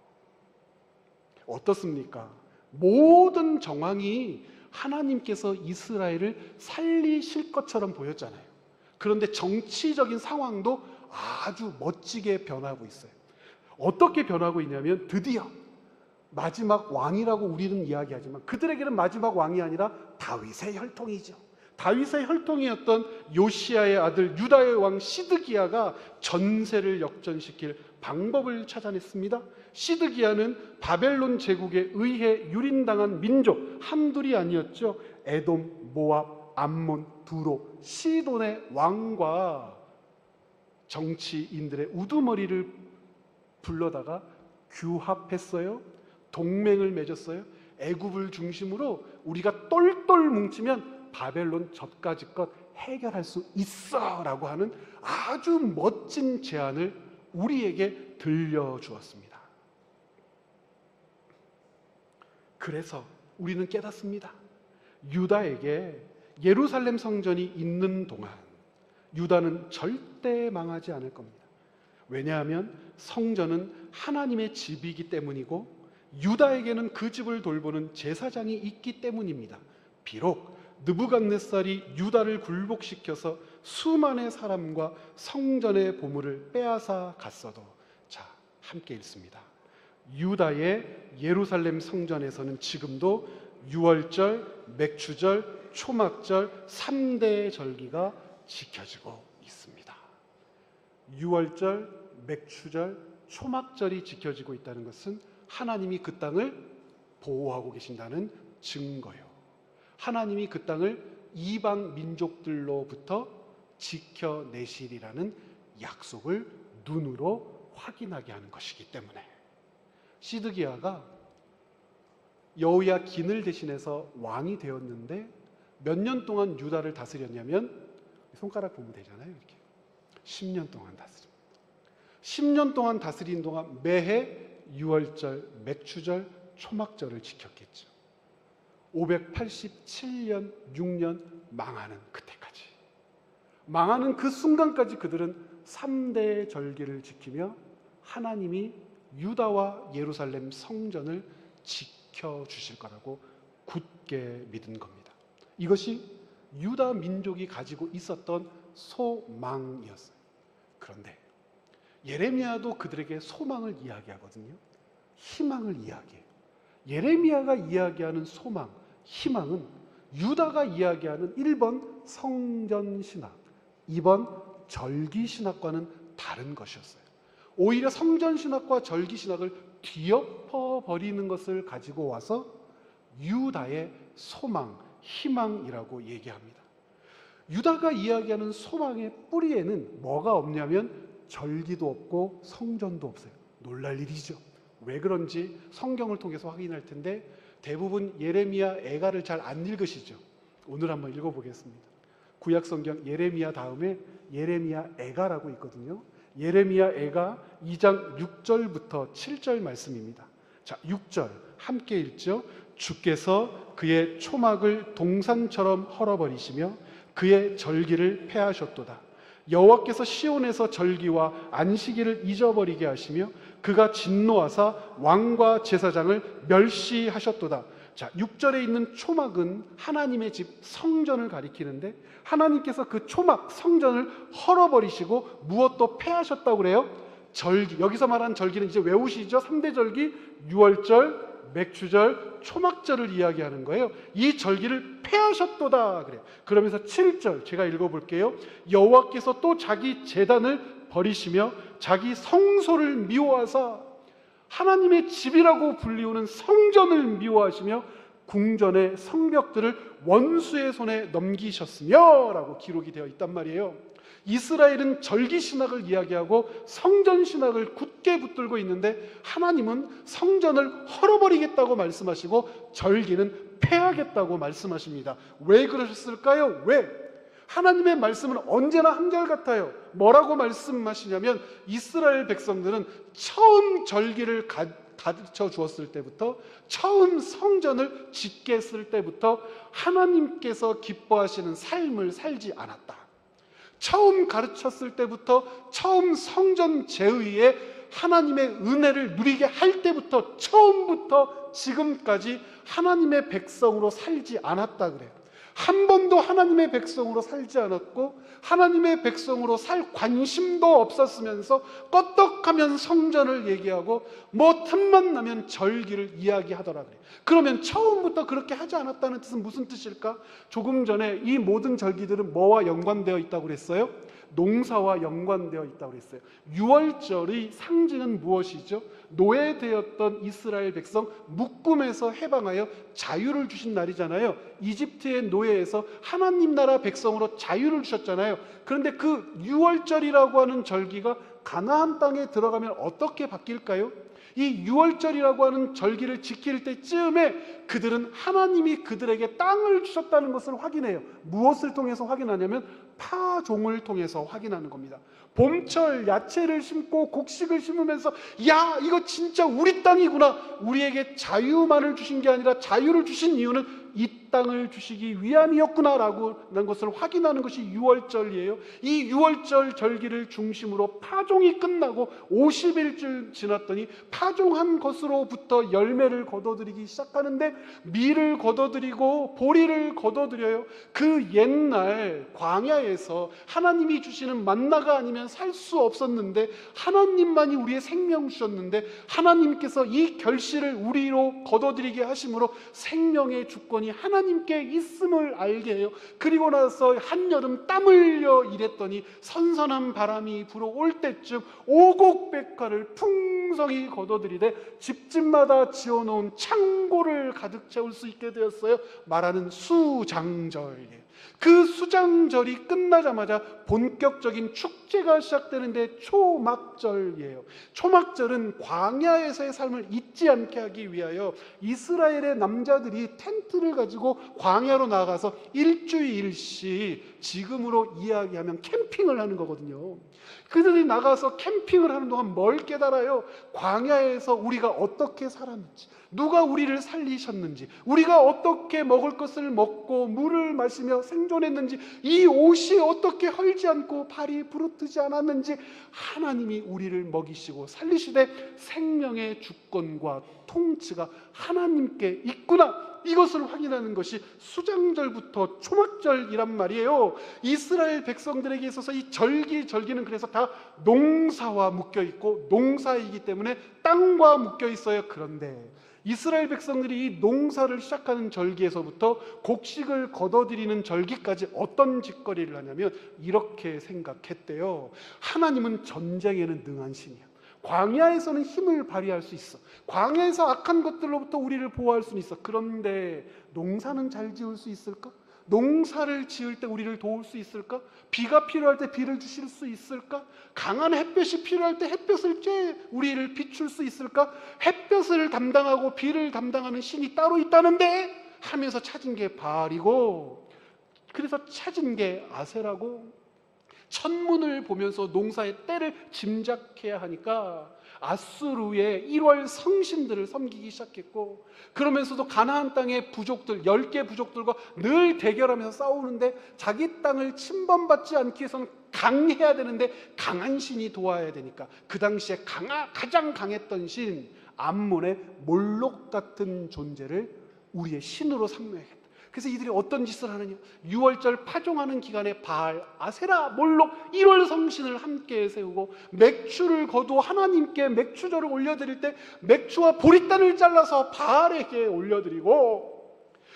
어떻습니까? 모든 정황이 하나님께서 이스라엘을 살리실 것처럼 보였잖아요. 그런데 정치적인 상황도 아주 멋지게 변하고 있어요. 어떻게 변하고 있냐면 드디어 마지막 왕이라고 우리는 이야기하지만 그들에게는 마지막 왕이 아니라 다윗의 혈통이죠. 다윗의 혈통이었던 요시아의 아들 유다의 왕 시드기야가 전세를 역전시킬 방법을 찾아냈습니다. 시드기야는 바벨론 제국에 의해 유린당한 민족 한둘이 아니었죠. 에돔, 모압, 암몬, 두로, 시돈의 왕과 정치인들의 우두머리를 불러다가 규합했어요. 동맹을 맺었어요. 애굽을 중심으로 우리가 똘똘 뭉치면 바벨론 젖가지껏 해결할 수 있어 라고 하는 아주 멋진 제안을 우리에게 들려주었습니다. 그래서 우리는 깨닫습니다. 유다에게 예루살렘 성전이 있는 동안 유다는 절대 망하지 않을 겁니다. 왜냐하면 성전은 하나님의 집이기 때문이고 유다에게는 그 집을 돌보는 제사장이 있기 때문입니다. 비록 느부갓네살이 유다를 굴복시켜서 수만의 사람과 성전의 보물을 빼앗아 갔어도, 자, 함께 읽습니다. 유다의 예루살렘 성전에서는 지금도 유월절, 맥추절, 초막절 3대 절기가 지켜지고 있습니다. 유월절, 맥추절, 초막절이 지켜지고 있다는 것은 하나님이 그 땅을 보호하고 계신다는 증거요. 하나님이 그 땅을 이방 민족들로부터 지켜내시리라는 약속을 눈으로 확인하게 하는 것이기 때문에 시드기야가 여호야긴을 대신해서 왕이 되었는데 몇 년 동안 유다를 다스렸냐면 손가락 보면 되잖아요. 이렇게 10년 동안 다스립니다. 10년 동안 다스린 동안 매해 유월절, 맥추절, 초막절을 지켰겠죠. 587년, 6년 망하는 그때까지. 망하는 그 순간까지 그들은 3대 절기를 지키며 하나님이 유다와 예루살렘 성전을 지켜주실 거라고 굳게 믿은 겁니다. 이것이 유다 민족이 가지고 있었던 소망이었어요. 그런데 예레미야도 그들에게 소망을 이야기하거든요. 희망을 이야기해요. 예레미야가 이야기하는 소망, 희망은 유다가 이야기하는 1번 성전신학, 2번 절기신학과는 다른 것이었어요. 오히려 성전신학과 절기신학을 뒤엎어버리는 것을 가지고 와서 유다의 소망, 희망이라고 얘기합니다. 유다가 이야기하는 소망의 뿌리에는 뭐가 없냐면 절기도 없고 성전도 없어요. 놀랄 일이죠. 왜 그런지 성경을 통해서 확인할 텐데 대부분 예레미야 애가를 잘 안 읽으시죠. 오늘 한번 읽어보겠습니다. 구약 성경 예레미야 다음에 예레미야 애가라고 있거든요. 예레미야 애가 2장 6절부터 7절 말씀입니다. 자, 6절 함께 읽죠. 주께서 그의 초막을 동산처럼 헐어버리시며 그의 절기를 폐하셨도다. 여호와께서 시온에서 절기와 안식일을 잊어버리게 하시며 그가 진노하사 왕과 제사장을 멸시하셨도다. 자, 6절에 있는 초막은 하나님의 집 성전을 가리키는데 하나님께서 그 초막 성전을 헐어버리시고 무엇도 폐하셨다고 그래요. 절기, 여기서 말하는 절기는 이제 외우시죠. 3대 절기, 유월절, 맥추절, 초막절을 이야기하는 거예요. 이 절기를 폐하셨도다 그래요. 그러면서 7절 제가 읽어볼게요. 여호와께서 또 자기 제단을 버리시며 자기 성소를 미워하사 하나님의 집이라고 불리우는 성전을 미워하시며 궁전의 성벽들을 원수의 손에 넘기셨으며 라고 기록이 되어 있단 말이에요. 이스라엘은 절기신학을 이야기하고 성전신학을 굳게 붙들고 있는데 하나님은 성전을 헐어버리겠다고 말씀하시고 절기는 폐하겠다고 말씀하십니다. 왜 그러셨을까요? 왜? 하나님의 말씀은 언제나 한결같아요. 뭐라고 말씀하시냐면 이스라엘 백성들은 처음 절기를 가르쳐 주었을 때부터 처음 성전을 짓게 했을 때부터 하나님께서 기뻐하시는 삶을 살지 않았다. 처음 가르쳤을 때부터 처음 성전 제의에 하나님의 은혜를 누리게 할 때부터 처음부터 지금까지 하나님의 백성으로 살지 않았다 그래요. 한 번도 하나님의 백성으로 살지 않았고 하나님의 백성으로 살 관심도 없었으면서 껐떡하면 성전을 얘기하고 뭐 틈만 나면 절기를 이야기하더라 그래요. 그러면 처음부터 그렇게 하지 않았다는 뜻은 무슨 뜻일까? 조금 전에 이 모든 절기들은 뭐와 연관되어 있다고 그랬어요? 농사와 연관되어 있다고 그랬어요. 유월절의 상징은 무엇이죠? 노예되었던 이스라엘 백성 묶음에서 해방하여 자유를 주신 날이잖아요. 이집트의 노예에서 하나님 나라 백성으로 자유를 주셨잖아요. 그런데 그 유월절이라고 하는 절기가 가나안 땅에 들어가면 어떻게 바뀔까요? 이 유월절이라고 하는 절기를 지킬 때쯤에 그들은 하나님이 그들에게 땅을 주셨다는 것을 확인해요. 무엇을 통해서 확인하냐면 파종을 통해서 확인하는 겁니다. 봄철 야채를 심고 곡식을 심으면서 야, 이거 진짜 우리 땅이구나. 우리에게 자유만을 주신 게 아니라 자유를 주신 이유는 이 땅을 주시기 위함이었구나라는 것을 확인하는 것이 유월절이에요. 이 유월절 절기를 중심으로 파종이 끝나고 50일쯤 지났더니 파종한 것으로부터 열매를 거둬들이기 시작하는데, 밀을 거둬들이고 보리를 거둬들여요. 그 옛날 광야에서 하나님이 주시는 만나가 아니면 살 수 없었는데, 하나님만이 우리의 생명 주셨는데, 하나님께서 이 결실을 우리로 거둬들이게 하심으로 생명의 주권이 하나님께 있음을 알게 해요. 그리고 나서 한여름 땀 흘려 일했더니 선선한 바람이 불어올 때쯤 오곡백과를 풍성히 거둬들이되 집집마다 지어놓은 창고를 가득 채울 수 있게 되었어요. 말하는 수장절이에요. 그 수장절이 끝나자마자 본격적인 축제가 시작되는데 초막절이에요. 초막절은 광야에서의 삶을 잊지 않게 하기 위하여 이스라엘의 남자들이 텐트를 가지고 광야로 나가서 일주일씩, 지금으로 이야기하면 캠핑을 하는 거거든요. 그들이 나가서 캠핑을 하는 동안 뭘 깨달아요? 광야에서 우리가 어떻게 살았는지, 누가 우리를 살리셨는지, 우리가 어떻게 먹을 것을 먹고 물을 마시며 생존했는지, 이 옷이 어떻게 헐지 않고 발이 부르트지 않았는지, 하나님이 우리를 먹이시고 살리시되 생명의 주권과 통치가 하나님께 있구나, 이것을 확인하는 것이 수장절부터 초막절이란 말이에요. 이스라엘 백성들에게 있어서 이 절기는 그래서 다 농사와 묶여 있고, 농사이기 때문에 땅과 묶여 있어요. 그런데 이스라엘 백성들이 이 농사를 시작하는 절기에서부터 곡식을 거둬들이는 절기까지 어떤 짓거리를 하냐면 이렇게 생각했대요. 하나님은 전쟁에는 능한 신이야. 광야에서는 힘을 발휘할 수 있어. 광야에서 악한 것들로부터 우리를 보호할 수는 있어. 그런데 농사는 잘 지을 수 있을까? 농사를 지을 때 우리를 도울 수 있을까? 비가 필요할 때 비를 주실 수 있을까? 강한 햇볕이 필요할 때 햇볕을 쬐 우리를 비출 수 있을까? 햇볕을 담당하고 비를 담당하는 신이 따로 있다는데 하면서 찾은 게 바알이고, 그래서 찾은 게 아세라고. 천문을 보면서 농사의 때를 짐작해야 하니까 아수르의 1월 성신들을 섬기기 시작했고, 그러면서도 가나안 땅의 부족들, 10개 부족들과 늘 대결하면서 싸우는데, 자기 땅을 침범받지 않기 위해서는 강해야 되는데 강한 신이 도와야 되니까 그 당시에 가장 강했던 신 암몬의 몰록 같은 존재를 우리의 신으로 삼명했다. 그래서 이들이 어떤 짓을 하느냐, 6월절 파종하는 기간에 바알, 아세라, 몰록, 1월 성신을 함께 세우고, 맥주를 거두어 하나님께 맥주절을 올려드릴 때 맥주와 보리단을 잘라서 바알에게 올려드리고,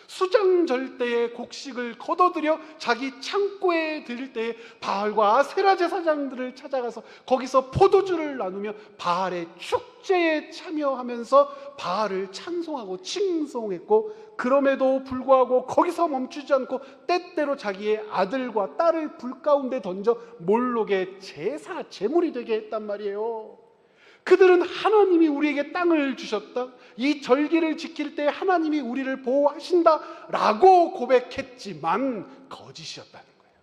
수장절 때에 곡식을 거둬들여 자기 창고에 드릴 때에 바알과 아세라 제사장들을 찾아가서 거기서 포도주를 나누며 바알의 축제에 참여하면서 바알을 찬송하고 칭송했고, 그럼에도 불구하고 거기서 멈추지 않고 때때로 자기의 아들과 딸을 불 가운데 던져 몰록의 제사 제물이 되게 했단 말이에요. 그들은 하나님이 우리에게 땅을 주셨다, 이 절기를 지킬 때 하나님이 우리를 보호하신다라고 고백했지만 거짓이었다는 거예요.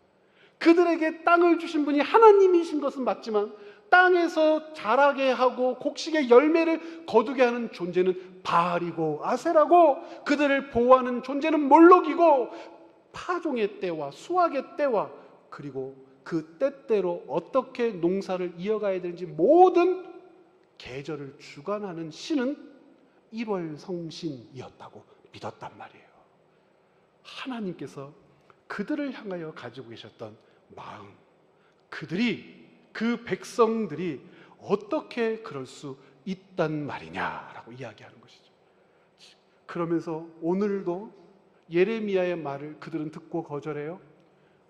그들에게 땅을 주신 분이 하나님이신 것은 맞지만 땅에서 자라게 하고 곡식의 열매를 거두게 하는 존재는 바알이고 아세라고, 그들을 보호하는 존재는 몰록이고, 파종의 때와 수확의 때와 그리고 그 때때로 어떻게 농사를 이어가야 되는지 모든 계절을 주관하는 신은 1월 성신이었다고 믿었단 말이에요. 하나님께서 그들을 향하여 가지고 계셨던 마음, 그 백성들이 어떻게 그럴 수 있단 말이냐라고 이야기하는 것이죠. 그러면서 오늘도 예레미야의 말을 그들은 듣고 거절해요.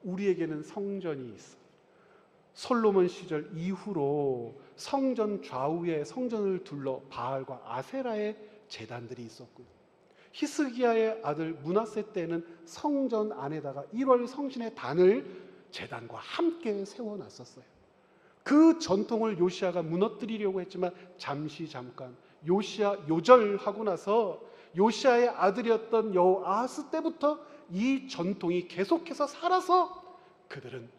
우리에게는 성전이 있어. 솔로몬 시절 이후로 성전 좌우에 성전을 둘러 바알과 아세라의 제단들이 있었고요. 히스기야의 아들 므낫세 때는 성전 안에다가 1월 성신의 단을 제단과 함께 세워놨었어요. 그 전통을 요시야가 무너뜨리려고 했지만 잠깐 요시야 요절하고 나서 요시야의 아들이었던 여호아하스 때부터 이 전통이 계속해서 살아서 그들은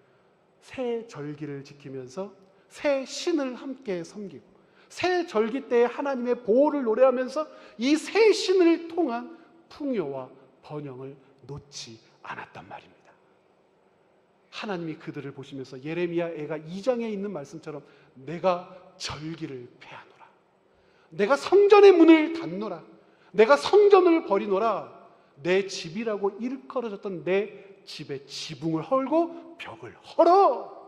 새 절기를 지키면서 새 신을 함께 섬기고, 새 절기 때에 하나님의 보호를 노래하면서 이 새 신을 통한 풍요와 번영을 놓지 않았단 말입니다. 하나님이 그들을 보시면서 예레미야 애가 2장에 있는 말씀처럼 내가 절기를 폐하노라, 내가 성전의 문을 닫노라, 내가 성전을 버리노라, 내 집이라고 일컬어졌던 내 집의 지붕을 헐고 벽을 헐어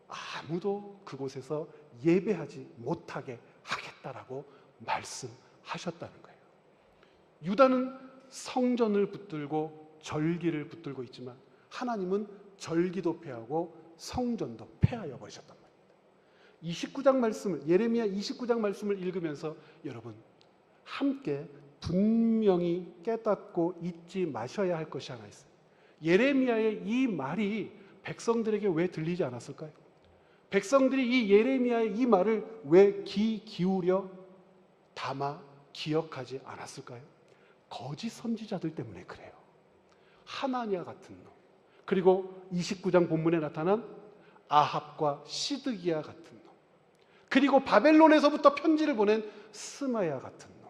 아무도 그곳에서 예배하지 못하게 하겠다라고 말씀하셨다는 거예요. 유다는 성전을 붙들고 절기를 붙들고 있지만 하나님은 절기도 폐하고 성전도 폐하여 버리셨단 말입니다. 29장 말씀을, 예레미야 29장 말씀을 읽으면서 여러분 함께 분명히 깨닫고 잊지 마셔야 할 것이 하나 있어요. 예레미야의 이 말이 백성들에게 왜 들리지 않았을까요? 백성들이 이 예레미야의 이 말을 왜 귀 기울여 담아 기억하지 않았을까요? 거짓 선지자들 때문에 그래요. 하나냐 같은 놈, 그리고 29장 본문에 나타난 아합과 시드기야 같은 놈, 그리고 바벨론에서부터 편지를 보낸 스마야 같은 놈,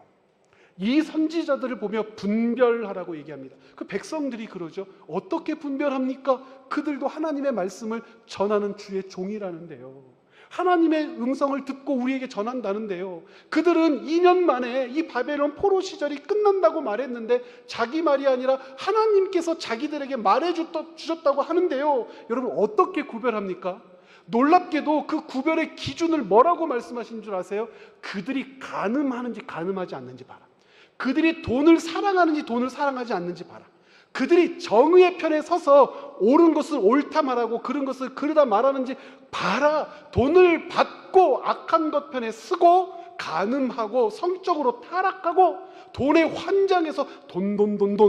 이 선지자들을 보며 분별하라고 얘기합니다. 그 백성들이 그러죠. 어떻게 분별합니까? 그들도 하나님의 말씀을 전하는 주의 종이라는데요. 하나님의 음성을 듣고 우리에게 전한다는데요. 그들은 2년 만에 이 바벨론 포로 시절이 끝난다고 말했는데 자기 말이 아니라 하나님께서 자기들에게 말해주셨다고 하는데요. 여러분 어떻게 구별합니까? 놀랍게도 그 구별의 기준을 뭐라고 말씀하신 줄 아세요? 그들이 간음하는지 간음하지 않는지 봐라. 그들이 돈을 사랑하는지 돈을 사랑하지 않는지 봐라. 그들이 정의의 편에 서서 옳은 것을 옳다 말하고 그른 것을 그르다 말하는지 봐라. 돈을 받고 악한 것 편에 쓰고 간음하고 성적으로 타락하고 돈에 환장해서 돈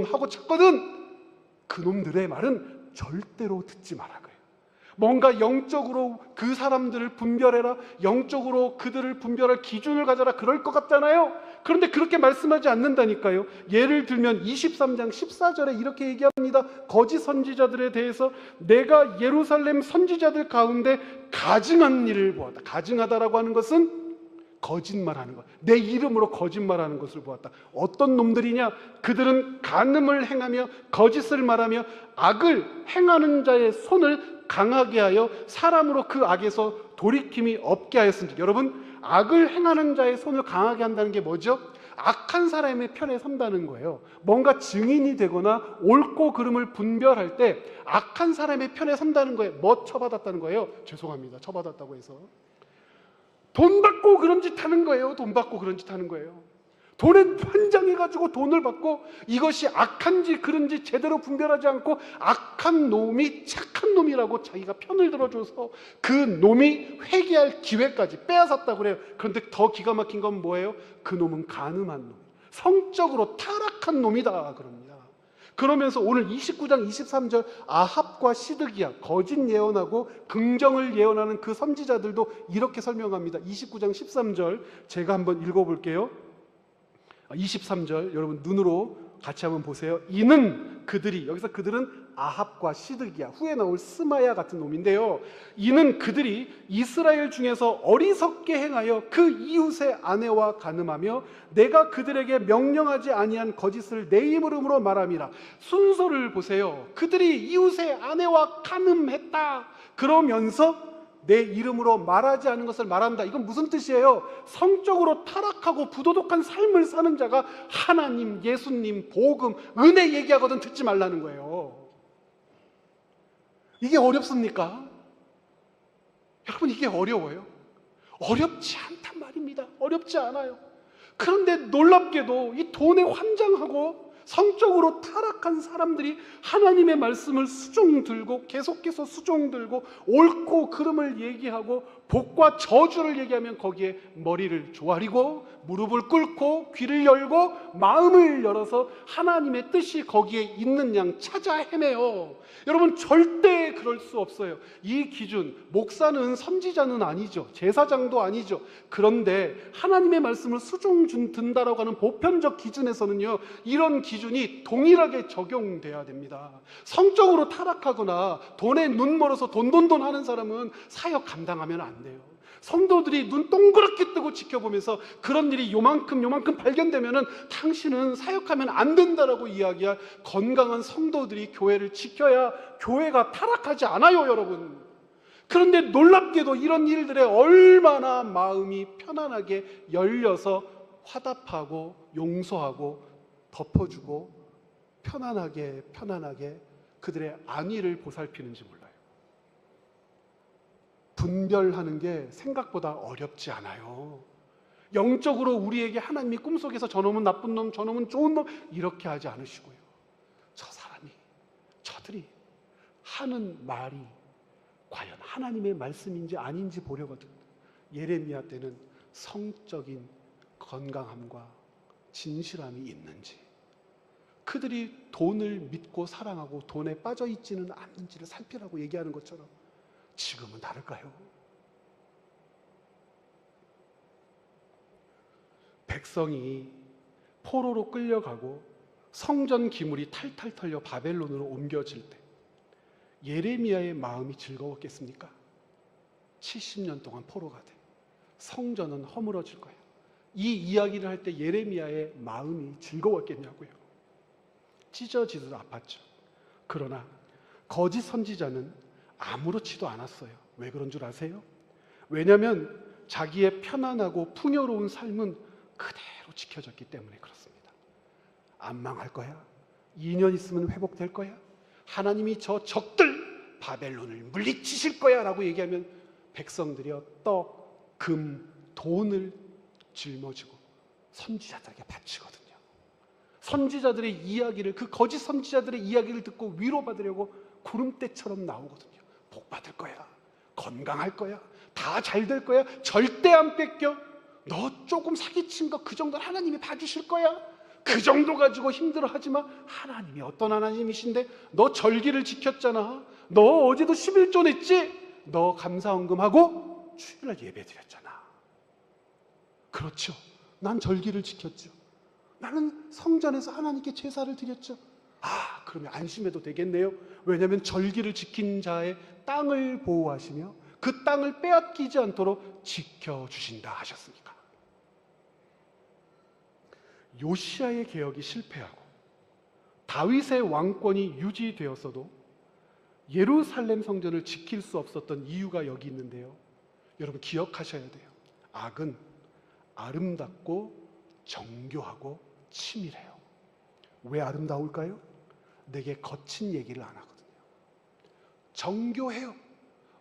하고 찾거든. 그놈들의 말은 절대로 듣지 마라 그래요. 뭔가 영적으로 그 사람들을 분별해라, 영적으로 그들을 분별할 기준을 가져라, 그럴 것 같잖아요. 그런데 그렇게 말씀하지 않는다니까요. 예를 들면 23장 14절에 이렇게 얘기합니다. 거짓 선지자들에 대해서 내가 예루살렘 선지자들 가운데 가증한 일을 보았다. 가증하다라고 하는 것은 거짓말하는 것, 내 이름으로 거짓말하는 것을 보았다. 어떤 놈들이냐? 그들은 간음을 행하며 거짓을 말하며 악을 행하는 자의 손을 강하게 하여 사람으로 그 악에서 돌이킴이 없게 하였습니다. 여러분, 악을 행하는 자의 손을 강하게 한다는 게 뭐죠? 악한 사람의 편에 선다는 거예요. 뭔가 증인이 되거나 옳고 그름을 분별할 때 악한 사람의 편에 선다는 거예요. 뭐 처받았다는 거예요? 죄송합니다. 처받았다고 해서 돈 받고 그런 짓 하는 거예요. 돈 받고 그런 짓 하는 거예요. 돈에 환장해가지고 돈을 받고 이것이 악한지 그런지 제대로 분별하지 않고 악한 놈이 착한 놈이라고 자기가 편을 들어줘서 그 놈이 회개할 기회까지 빼앗았다고 그래요. 그런데 더 기가 막힌 건 뭐예요? 그 놈은 간음한 놈, 성적으로 타락한 놈이다 그럽니다. 그러면서 오늘 29장 23절 아합과 시드기야, 거짓 예언하고 긍정을 예언하는 그 선지자들도 이렇게 설명합니다. 29장 13절 제가 한번 읽어볼게요. 23절 여러분 눈으로 같이 한번 보세요. 이는 그들이, 여기서 그들은 아합과 시드기야, 후에 나올 스마야 같은 놈인데요. 이는 그들이 이스라엘 중에서 어리석게 행하여 그 이웃의 아내와 간음하며 내가 그들에게 명령하지 아니한 거짓을 내 이름으로 말함이라. 순서를 보세요. 그들이 이웃의 아내와 간음했다 그러면서 내 이름으로 말하지 않은 것을 말한다. 이건 무슨 뜻이에요? 성적으로 타락하고 부도덕한 삶을 사는 자가 하나님, 예수님, 복음, 은혜 얘기하거든 듣지 말라는 거예요. 이게 어렵습니까? 여러분 이게 어려워요? 어렵지 않단 말입니다. 어렵지 않아요. 그런데 놀랍게도 이 돈에 환장하고 성적으로 타락한 사람들이 하나님의 말씀을 수종 들고 계속해서 수종 들고 옳고 그름을 얘기하고 복과 저주를 얘기하면 거기에 머리를 조아리고 무릎을 꿇고 귀를 열고 마음을 열어서 하나님의 뜻이 거기에 있는 양 찾아 헤매요. 여러분 절대 그럴 수 없어요. 이 기준, 목사는 선지자는 아니죠. 제사장도 아니죠. 그런데 하나님의 말씀을 수종 든다라고 하는 보편적 기준에서는요, 이런 기준이 동일하게 적용돼야 됩니다. 성적으로 타락하거나 돈에 눈 멀어서 돈 하는 사람은 사역 감당하면 안 돼요. 성도들이 눈 동그랗게 뜨고 지켜보면서 그런 일이 요만큼 발견되면은 당신은 사역하면 안 된다라고 이야기할 건강한 성도들이 교회를 지켜야 교회가 타락하지 않아요, 여러분. 그런데 놀랍게도 이런 일들에 얼마나 마음이 편안하게 열려서 화답하고 용서하고 덮어주고 편안하게 그들의 안위를 보살피는지 몰라요. 분별하는 게 생각보다 어렵지 않아요. 영적으로 우리에게 하나님이 꿈속에서 저놈은 나쁜 놈, 저놈은 좋은 놈 이렇게 하지 않으시고요. 저들이 하는 말이 과연 하나님의 말씀인지 아닌지 보려거든. 예레미야 때는 성적인 건강함과 진실함이 있는지, 그들이 돈을 믿고 사랑하고 돈에 빠져 있지는 않는지를 살피라고 얘기하는 것처럼 지금은 다를까요? 백성이 포로로 끌려가고 성전 기물이 탈탈 털려 바벨론으로 옮겨질 때 예레미야의 마음이 즐거웠겠습니까? 70년 동안 포로가 돼 성전은 허물어질 거야. 이 이야기를 할 때 예레미야의 마음이 즐거웠겠냐고요. 찢어지듯 아팠죠. 그러나 거짓 선지자는 아무렇지도 않았어요. 왜 그런 줄 아세요? 왜냐하면 자기의 편안하고 풍요로운 삶은 그대로 지켜졌기 때문에 그렇습니다. 안 망할 거야. 2년 있으면 회복될 거야. 하나님이 저 적들 바벨론을 물리치실 거야 라고 얘기하면 백성들이여 떡, 금, 돈을 짊어지고 선지자들에게 바치거든요. 선지자들의 이야기를, 그 거짓 선지자들의 이야기를 듣고 위로받으려고 구름대처럼 나오거든요. 복 받을 거야. 건강할 거야. 다 잘 될 거야. 절대 안 뺏겨. 너 조금 사기친 거 그 정도는 하나님이 봐주실 거야. 그 정도 가지고 힘들어하지 마. 하나님이 어떤 하나님이신데? 너 절기를 지켰잖아. 너 어제도 11조 냈지? 너 감사헌금하고 주일날 예배 드렸잖아. 그렇죠. 난 절기를 지켰죠. 나는 성전에서 하나님께 제사를 드렸죠. 그러면 안심해도 되겠네요. 왜냐하면 절기를 지킨 자의 땅을 보호하시며 그 땅을 빼앗기지 않도록 지켜주신다 하셨으니까. 요시야의 개혁이 실패하고 다윗의 왕권이 유지되었어도 예루살렘 성전을 지킬 수 없었던 이유가 여기 있는데요. 여러분 기억하셔야 돼요. 악은 아름답고 정교하고 치밀해요. 왜 아름다울까요? 내게 거친 얘기를 안 하거든요. 정교해요.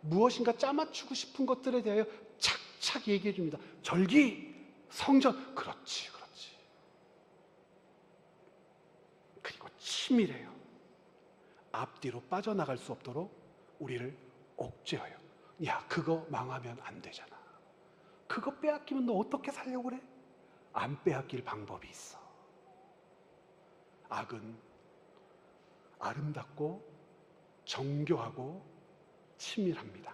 무엇인가 짜맞추고 싶은 것들에 대하여 착착 얘기해 줍니다. 절기, 성전, 그렇지. 그리고 치밀해요. 앞뒤로 빠져나갈 수 없도록 우리를 옥죄어요. 야, 그거 망하면 안 되잖아. 그거 빼앗기면 너 어떻게 살려고 그래? 안 빼앗길 방법이 있어. 악은 아름답고 정교하고 치밀합니다.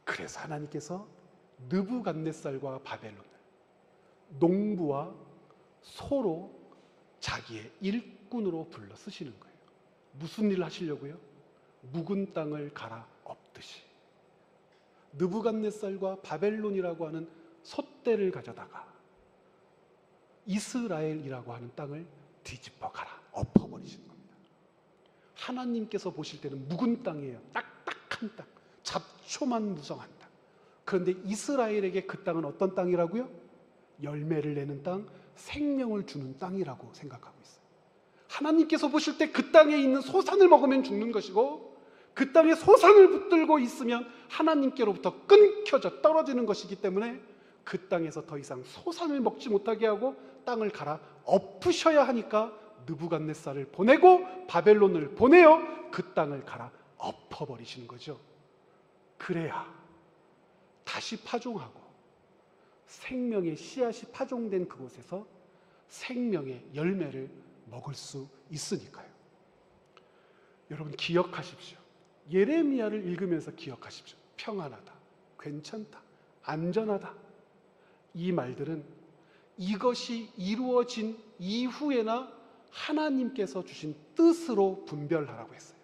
그래서 하나님께서 느부갓네살과 바벨론을 농부와 소로 자기의 일꾼으로 불러 쓰시는 거예요. 무슨 일을 하시려고요? 묵은 땅을 갈아 엎듯이. 느부갓네살과 바벨론이라고 하는 솥대를 가져다가 이스라엘이라고 하는 땅을 뒤집어 갈아 엎어버리시는 겁니다. 하나님께서 보실 때는 묵은 땅이에요. 딱딱한 땅, 잡초만 무성한 땅. 그런데 이스라엘에게 그 땅은 어떤 땅이라고요? 열매를 내는 땅, 생명을 주는 땅이라고 생각하고 있어요. 하나님께서 보실 때 그 땅에 있는 소산을 먹으면 죽는 것이고 그 땅에 소산을 붙들고 있으면 하나님께로부터 끊겨져 떨어지는 것이기 때문에 그 땅에서 더 이상 소산을 먹지 못하게 하고 땅을 갈아 엎으셔야 하니까 느부갓네살을 보내고 바벨론을 보내어 그 땅을 갈아 엎어버리시는 거죠. 그래야 다시 파종하고 생명의 씨앗이 파종된 그곳에서 생명의 열매를 먹을 수 있으니까요. 여러분 기억하십시오. 예레미야를 읽으면서 기억하십시오. 평안하다, 괜찮다, 안전하다. 이 말들은 이것이 이루어진 이후에나 하나님께서 주신 뜻으로 분별하라고 했어요.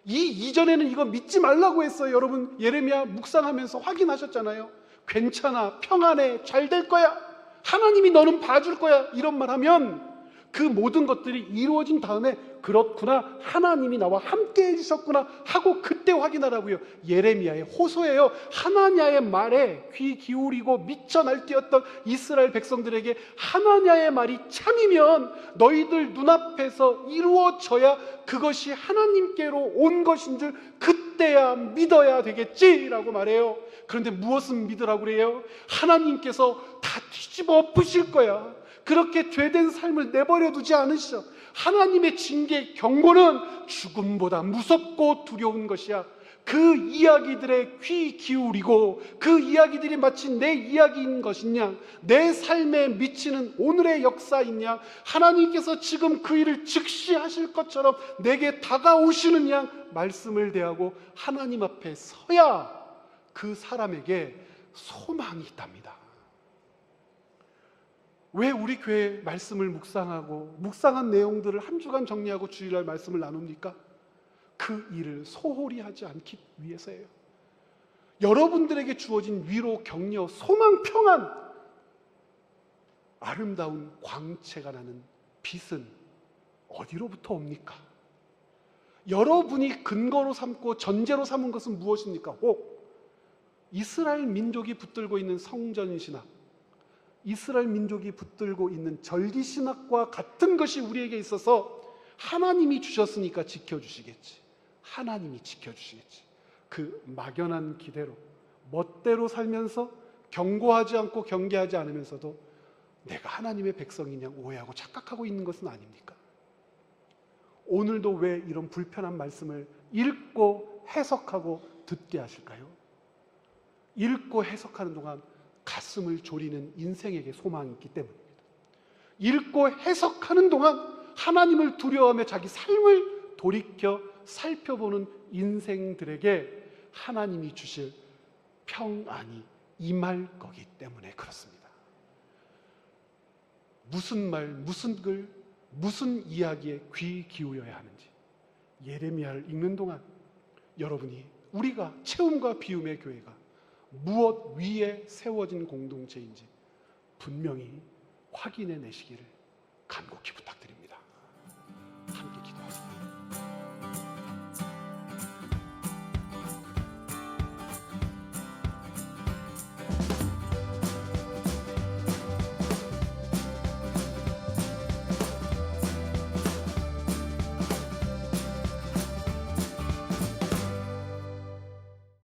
이전에는 이거 믿지 말라고 했어요. 여러분 예레미야 묵상하면서 확인하셨잖아요. 괜찮아, 평안해, 잘 될 거야, 하나님이 너는 봐줄 거야, 이런 말 하면 그 모든 것들이 이루어진 다음에 그렇구나, 하나님이 나와 함께 해주셨구나 하고 그때 확인하라고요. 예레미야의 호소예요. 하나냐의 말에 귀 기울이고 미쳐 날뛰었던 이스라엘 백성들에게 하나냐의 말이 참이면 너희들 눈앞에서 이루어져야 그것이 하나님께로 온 것인 줄 그때야 믿어야 되겠지라고 말해요. 그런데 무엇을 믿으라고 그래요? 하나님께서 다 뒤집어 엎으실 거야. 그렇게 죄된 삶을 내버려 두지 않으셔. 하나님의 징계, 경고는 죽음보다 무섭고 두려운 것이야. 그 이야기들에 귀 기울이고 그 이야기들이 마치 내 이야기인 것이냐, 내 삶에 미치는 오늘의 역사인 양, 하나님께서 지금 그 일을 즉시 하실 것처럼 내게 다가오시는 양 말씀을 대하고 하나님 앞에 서야 그 사람에게 소망이 있답니다. 왜 우리 교회 말씀을 묵상하고 묵상한 내용들을 한 주간 정리하고 주일날 말씀을 나눕니까? 그 일을 소홀히 하지 않기 위해서예요. 여러분들에게 주어진 위로, 격려, 소망, 평안, 아름다운 광채가 나는 빛은 어디로부터 옵니까? 여러분이 근거로 삼고 전제로 삼은 것은 무엇입니까? 혹 이스라엘 민족이 붙들고 있는 성전신학, 이스라엘 민족이 붙들고 있는 절기신학과 같은 것이 우리에게 있어서 하나님이 주셨으니까 지켜주시겠지, 하나님이 지켜주시겠지, 그 막연한 기대로 멋대로 살면서 경고하지 않고 경계하지 않으면서도 내가 하나님의 백성이냐 오해하고 착각하고 있는 것은 아닙니까? 오늘도 왜 이런 불편한 말씀을 읽고 해석하고 듣게 하실까요? 읽고 해석하는 동안 가슴을 졸이는 인생에게 소망이 있기 때문입니다. 읽고 해석하는 동안 하나님을 두려워하며 자기 삶을 돌이켜 살펴보는 인생들에게 하나님이 주실 평안이 임할 거기 때문에 그렇습니다. 무슨 말, 무슨 글, 무슨 이야기에 귀 기울여야 하는지 예레미야를 읽는 동안 여러분이, 우리가 채움과 비움의 교회가 무엇 위에 세워진 공동체인지 분명히 확인해 내시기를 간곡히 부탁드립니다.